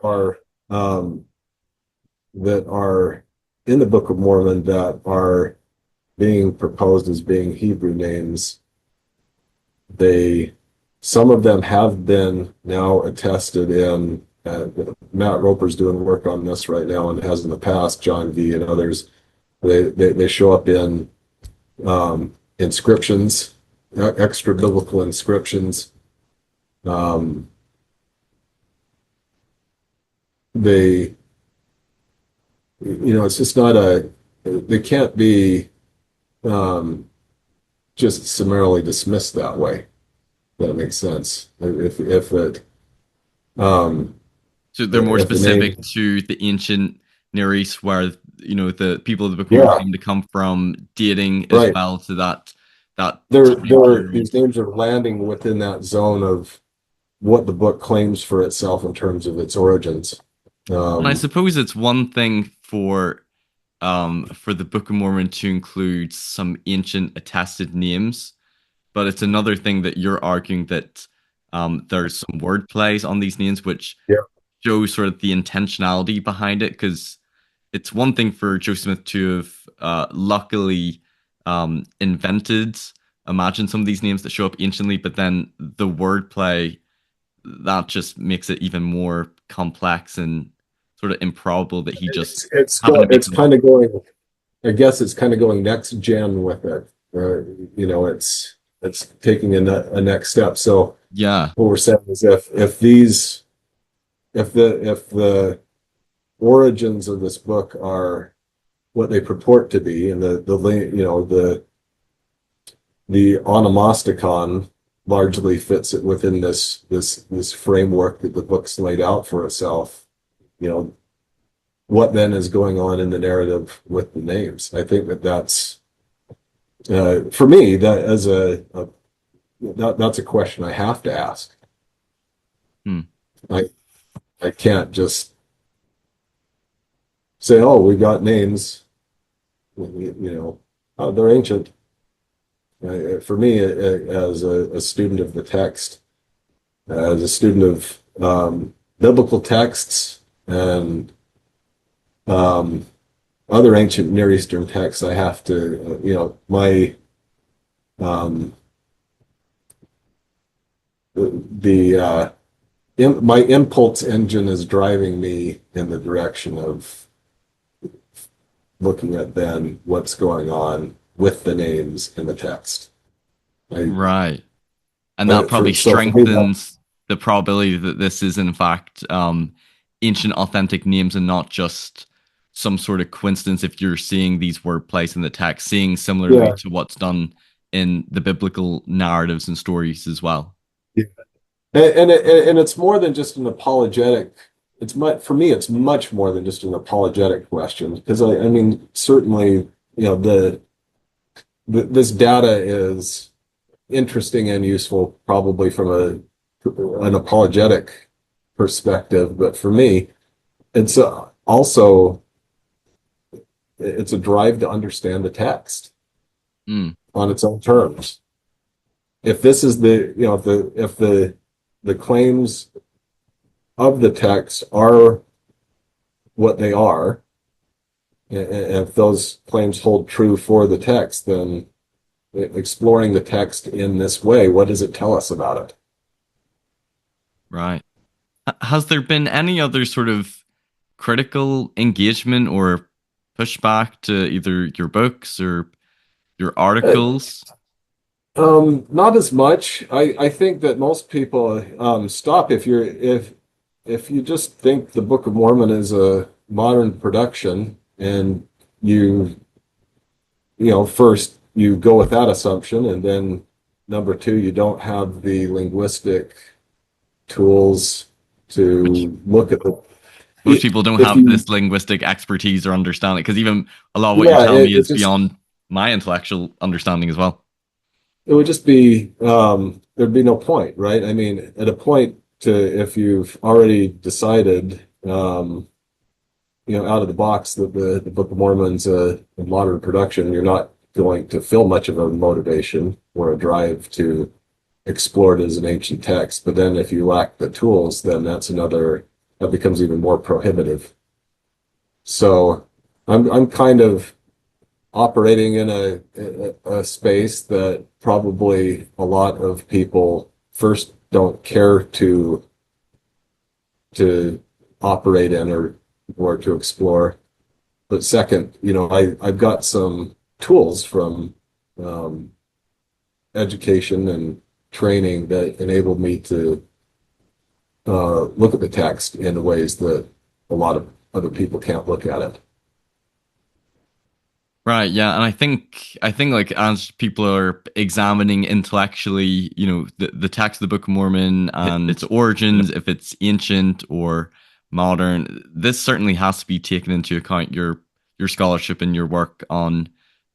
are in the Book of Mormon that are being proposed as being Hebrew names, they some of them have been now attested in. Matt Roper's doing work on this right now and has in the past. John V. and others. They show up in inscriptions, extra biblical inscriptions. Um, they, it's just not they can't be um, just summarily dismissed that way. That makes sense. Um, So they're more if the specific name, to the ancient Near East, where the people of the Book of Mormon yeah, claim to come from, dating as right. well to that time They're period. these names are landing within that zone of what the book claims for itself in terms of its origins. And I Um, suppose it's one thing for the Book of Mormon to include some ancient attested names, but it's another thing that you're arguing that there's some word plays on these names, which yeah, show sort of the intentionality behind it. Because it's one thing for Joe Smith to have luckily invented, imagine some of these names that show up anciently, but then the wordplay that just makes it even more complex and sort of improbable that he just happened to make it's them up. kind of going. I guess it's kind of going next gen with it. It's taking a next step. So Yeah, what we're saying is if the origins of this book are what they purport to be, and the onomasticon largely fits it within this framework that the book's laid out for itself. You know, what then is going on in the narrative with the names? I think that's for me that as that's a question I have to ask. hmm. I I can't just say, oh, we got names, they're ancient. For me, as a student of the text, as a student of biblical texts and um, other ancient Near Eastern texts, I have to, um, the my impulse engine is driving me in the direction of looking at then what's going on with the names in the text. I, Right. And that probably for me, that, strengthens the probability that this is in fact ancient authentic names and not just some sort of coincidence if you're seeing these word plays in the text, seeing similarly yeah, to what's done in the biblical narratives and stories as well. Yeah. And it's more than just an apologetic. It's much for me. It's much more than just an apologetic question because I mean certainly this data is interesting and useful probably from an apologetic perspective, but for me, it's also it's a drive to understand the text Mm, on its own terms. If this is if the claims of the text are what they are, if those claims hold true for the text, then exploring the text in this way, what does it tell us about it? right. Has there been any other sort of critical engagement or pushback to either your books or your Uh, articles? Not as much. I think that most people stop if you just think the Book of Mormon is a modern production and you first you go with that assumption, and then number two, you don't have the linguistic tools Which to look at the most people don't if have you this linguistic expertise or understanding, because even a lot of what you're yeah, telling me it is just beyond my intellectual understanding as well. it would just be there'd be no point, right? I mean, at a point to if you've already decided out of the box that the Book of Mormon's a modern production, you're not going to feel much of a motivation or a drive to explore it as an ancient text. But then if you lack the tools, then that becomes even more prohibitive. So I'm kind of operating in a space that probably a lot of people first don't care to operate in or to explore. But second, I've got some tools from um, education and training that enabled me to look at the text in ways that a lot of other people can't look at it. Right, yeah, and I think like as people are examining intellectually, the text of the Book of Mormon and its origins, if it's ancient or modern, this certainly has to be taken into account. Your scholarship and your work on,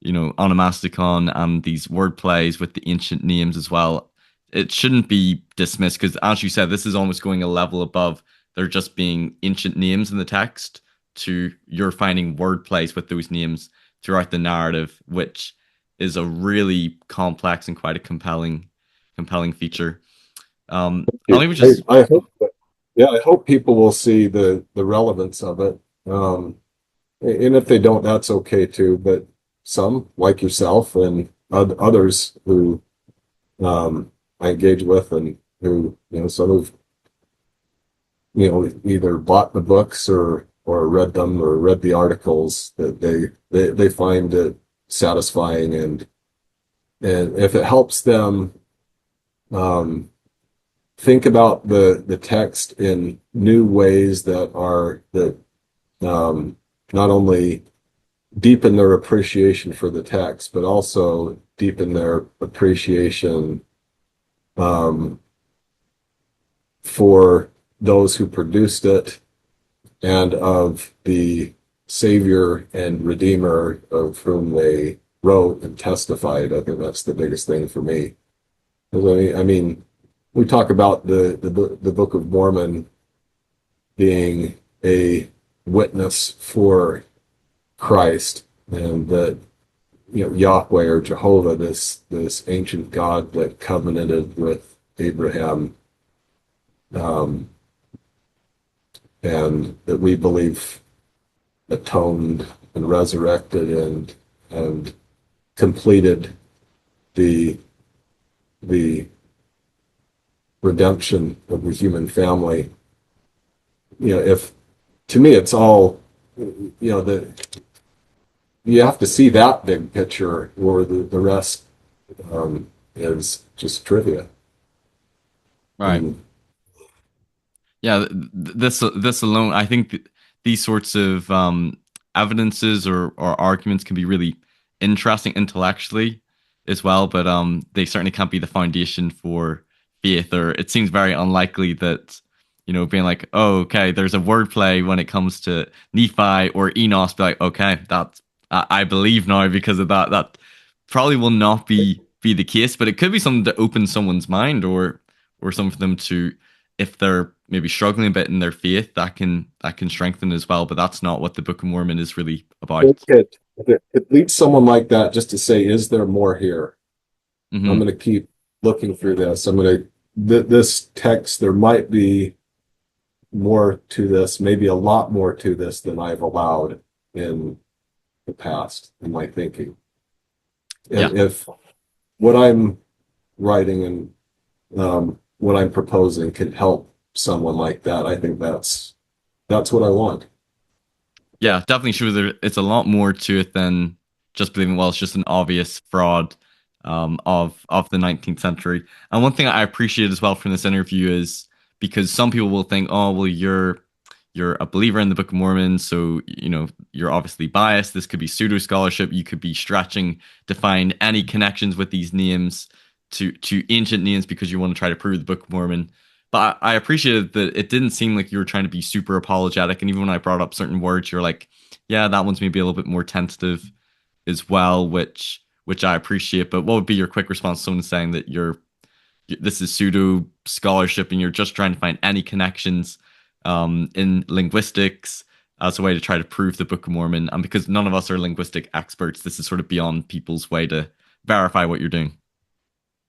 Onomasticon and these wordplays with the ancient names as well. It shouldn't be dismissed because, as you said, this is almost going a level above there just being ancient names in the text to you're finding wordplays with those names throughout the narrative, which is a really complex and quite a compelling feature. I'll maybe just I hope that, yeah, I hope people will see the relevance of it. And if they don't, that's okay too. But some, like yourself and others who I engage with and who, some of either bought the books or read them or read the articles that they find it satisfying, and if it helps them um, think about the text in new ways that not only deepen their appreciation for the text, but also deepen their appreciation um, for those who produced it and of the Savior and Redeemer of whom they wrote and testified. I think that's the biggest thing for me. I mean, we talk about the Book of Mormon being a witness for Christ, and that Yahweh or Jehovah, this ancient God that covenanted with Abraham, um, and that we believe atoned and resurrected and completed the the redemption of the human family. If to me it's all the you have to see that big picture, or the rest is just trivia. right. And Yeah, this alone, I think these sorts of evidences or arguments can be really interesting intellectually. as well, but they certainly can't be the foundation for faith. Or it seems very unlikely that being like, oh, okay, there's a wordplay when it comes to Nephi or Enos. Be like, okay, that's I believe now because of that. That probably will not be the case, but it could be something to open someone's mind, or something for them to, if they're maybe struggling a bit in their faith, that can strengthen as well. But that's not what the Book of Mormon is really about. It leads someone like that just to say, is there more here? I'm Hmm. going to keep looking through this. This text, there might be more to this, maybe a lot more to this than I've allowed in the past in my thinking. Yeah. And if what I'm writing and what I'm proposing can help someone like that, I think that's what I want. Yeah, definitely sure it's a lot more to it than just believing, well, it's just an obvious fraud of the 19th century. And one thing I appreciate as well from this interview is because some people will think, oh, well, you're a believer in the Book of Mormon, so you're obviously biased. This could be pseudo scholarship. You could be stretching to find any connections with these names to ancient names because you want to try to prove the Book of Mormon. But I appreciated that it didn't seem like you were trying to be super apologetic. And even when I brought up certain words, you're like, yeah, that one's maybe a little bit more tentative as well, which I appreciate. But what would be your quick response to someone saying that this is pseudo scholarship and you're just trying to find any connections in linguistics as a way to try to prove the Book of Mormon? And because none of us are linguistic experts, this is sort of beyond people's way to verify what you're doing.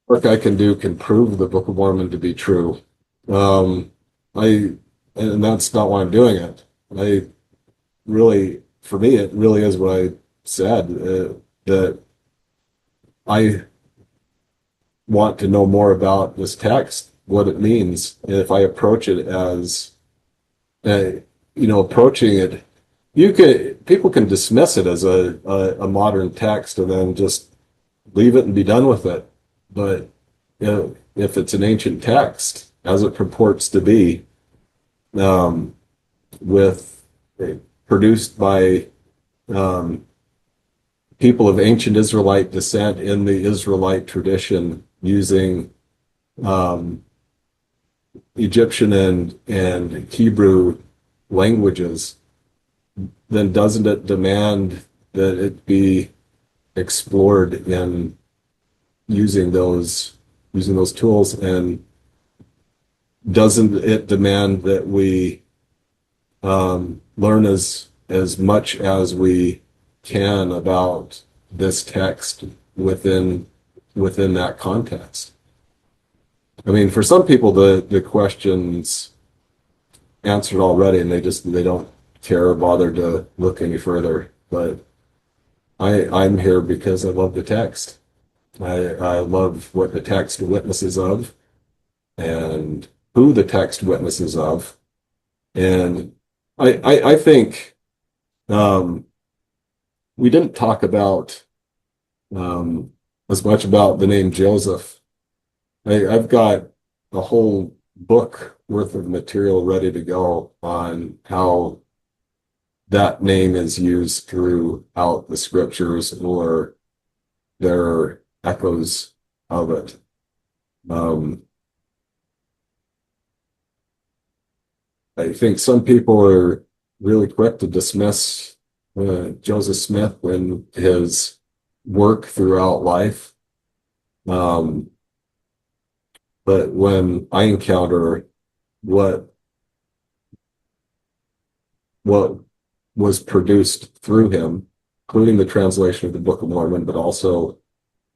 Work I can do can prove the Book of Mormon to be true. Um, I, and that's not why I'm doing it. I really, for me, it really is what I said, that I want to know more about this text, what it means. And if I approach it as, uh, approaching it, people can dismiss it as a modern text and then just leave it and be done with it. But if it's an ancient text, as it purports to be, um, with produced by um, people of ancient Israelite descent in the Israelite tradition, using um, Egyptian and Hebrew languages, then doesn't it demand that it be explored in using those tools? And doesn't it demand that we learn as much as we can about this text within that context? I mean, for some people, the questions answered already, and they don't care or bother to look any further. But I'm here because I love the text. I love what the text witnesses of and who the text witnesses of. And I think um, we didn't talk about um, as much about the name Joseph. I've got a whole book worth of material ready to go on how that name is used throughout the scriptures, or there are echoes of it. Um, I think some people are really quick to dismiss Joseph Smith and his work throughout life. Um, but when I encounter what what was produced through him, including the translation of the Book of Mormon, but also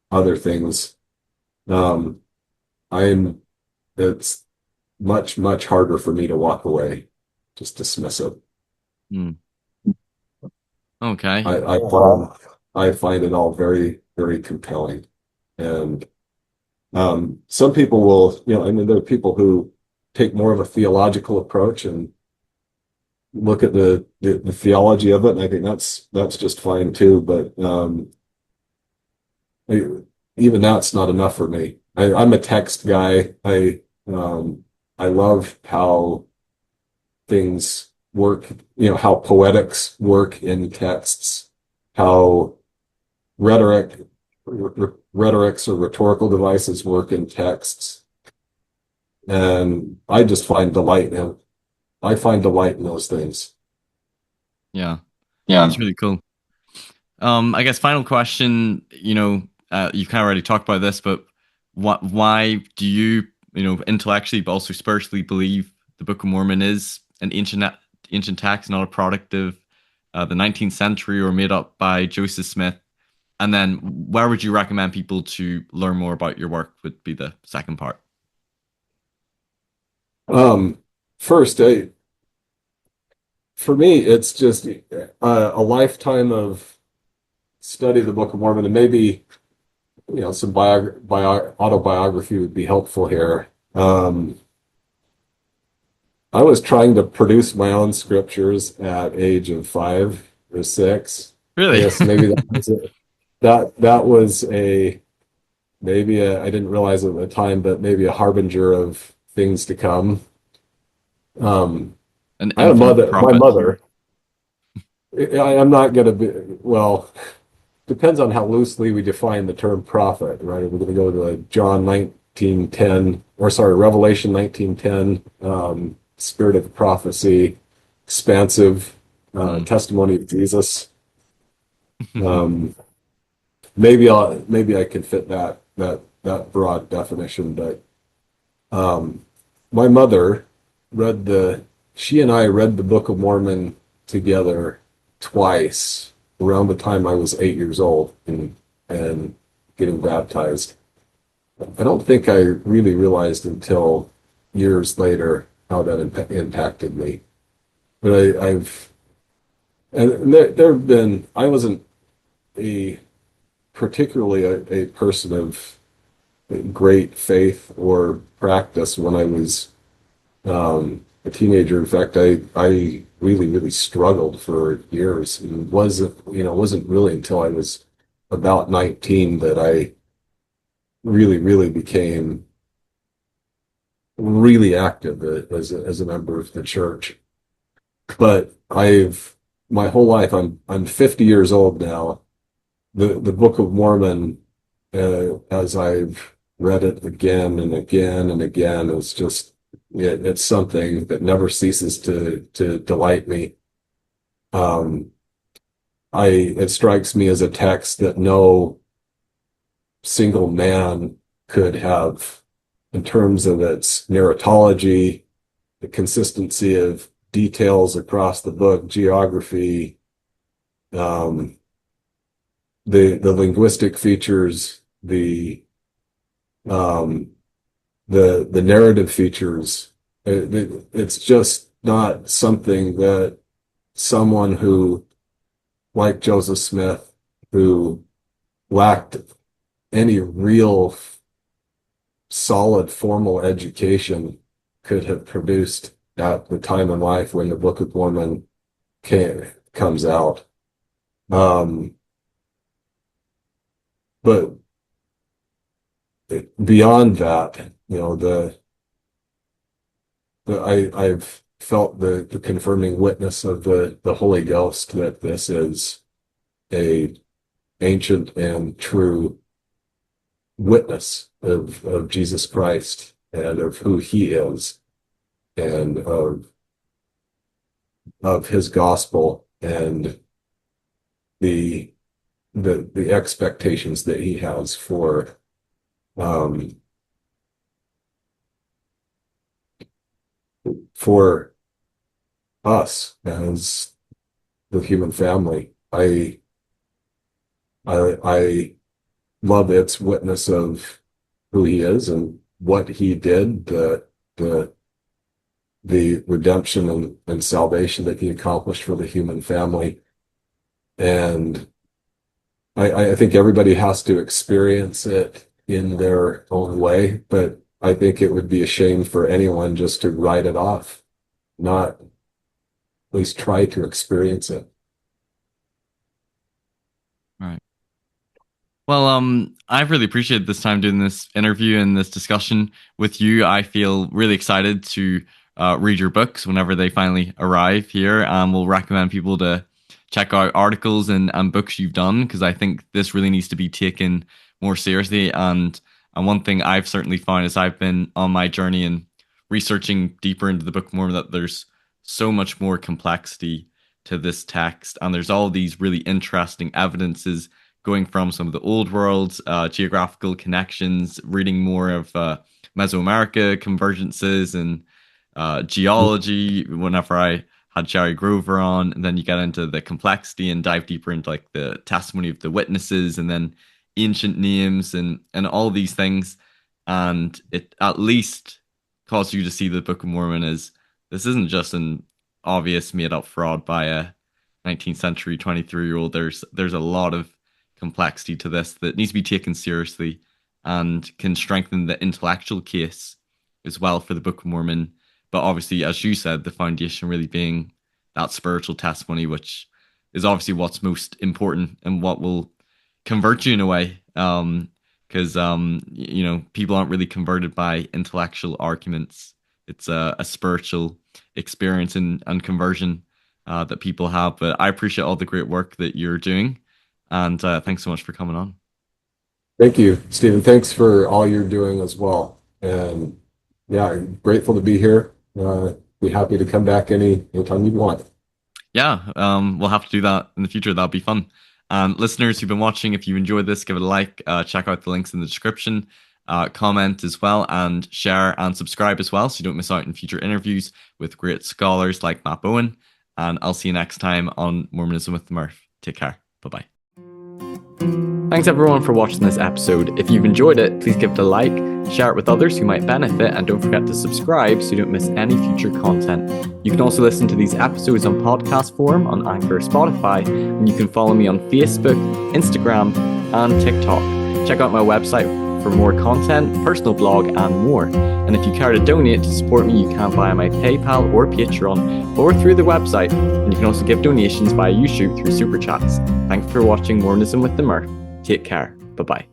other things, um, I'm it's much, much harder for me to walk away, just dismiss it. Hmm. Okay. I find it all very, very compelling. And some people will, I mean, there are people who take more of a theological approach and look at the theology of it, and I think that's just fine too. But I- even that's not enough for me. I'm a text guy. I love how things work, how poetics work in texts, how rhetoric rhetorics or rhetorical devices work in texts, and I just find delight in. I find delight in those things. Yeah, Yeah. that's really cool. I guess final question. You kind of already talked about this, but why do you, intellectually but also spiritually believe the Book of Mormon is an ancient text, not a product of the 19th century or made up by Joseph Smith? And then, where would you recommend people to learn more about your work? Would be the second part. Um, First, for me, it's just a lifetime of study of the Book of Mormon, and maybe some autobiography would be helpful here. I was trying to produce my own scriptures at age of 5 or 6. I Really? guess maybe that was a maybe I didn't realize it at the time, but maybe a harbinger of things to come. Um, An I had a infant mother. My prophet. mother. I'm not going to be well. Depends on how loosely we define the term prophet, right? We're going to go to John 19:10, or sorry, Revelation 19:10, spirit of prophecy, expansive Mm. testimony of Jesus. Um, maybe I can fit that broad definition, but my mother read the she and I read the Book of Mormon together twice around the time I was 8 years old and getting baptized. I don't think I really realized until years later how that impacted me. But I've and there have been I wasn't a particularly a person of great faith or practice when I was a teenager. In fact, I really struggled for years, and wasn't really until I was about 19 that I really became really active as a member of the church. But I've my whole life I'm 50 years old now. The Book of Mormon, as I've read it again and again and again, is just it's something that never ceases to delight me. Um, it strikes me as a text that no single man could have, in terms of its narratology, the consistency of details across the book, geography, um, the linguistic features, um, the narrative features. It's just not something that someone who, like Joseph Smith, who lacked any real solid formal education, could have produced at the time in life when the Book of Mormon comes out. Um, but beyond that, I've felt the confirming witness of the Holy Ghost that this is a ancient and true witness of Jesus Christ and of who he is and of his gospel and the the expectations that he has um for us as the human family. I love its witness of who he is and what he did, the the redemption and salvation that he accomplished for the human family. And I think everybody has to experience it in their own way, but I think it would be a shame for anyone just to write it off, not at least try to experience it. Right. Well, I've really appreciated this time doing this interview and this discussion with you. I feel really excited to read your books whenever they finally arrive here, and we'll recommend people to check out articles and books you've done, because I think this really needs to be taken more seriously. And one thing I've certainly found as I've been on my journey and researching deeper into the Book of Mormon, that there's so much more complexity to this text, and there's all these really interesting evidences going from some of the old worlds, geographical connections, reading more of Mesoamerica convergences and geology. Whenever I had Jerry Grover on, and then you get into the complexity and dive deeper into like the testimony of the witnesses, and then ancient names and all these things, and it at least causes you to see the Book of Mormon as this isn't just an obvious made up fraud by a 19th century 23-year-old. There's a lot of complexity to this that needs to be taken seriously and can strengthen the intellectual case as well for the Book of Mormon. But obviously, as you said, the foundation really being that spiritual testimony, which is obviously what's most important and what will convert you in a way. Because people aren't really converted by intellectual arguments. It's a spiritual experience and conversion that people have. But I appreciate all the great work that you're doing, and thanks so much for coming on. Thank you, Stephen. Thanks for all you're doing as well. And yeah, grateful to be here. Be happy to come back anytime you want. Yeah, we'll have to do that in the future. That'll be fun. Listeners who've been watching, if you enjoyed this, give it a like, check out the links in the description, comment as well, and share and subscribe as well so you don't miss out on future interviews with great scholars like Matt Bowen. And I'll see you next time on Mormonism with the Murph. Take care. Bye-bye. Thanks everyone for watching this episode. If you've enjoyed it, please give it a like, share it with others who might benefit, and don't forget to subscribe so you don't miss any future content. You can also listen to these episodes on podcast form on Anchor or Spotify, and you can follow me on Facebook, Instagram, and TikTok. Check out my website for more content, personal blog, and more. And if you care to donate to support me, you can via my PayPal or Patreon, or through the website. And you can also give donations via YouTube through Super Chats. Thanks for watching Mormonism with the Murph. Take care. Bye-bye.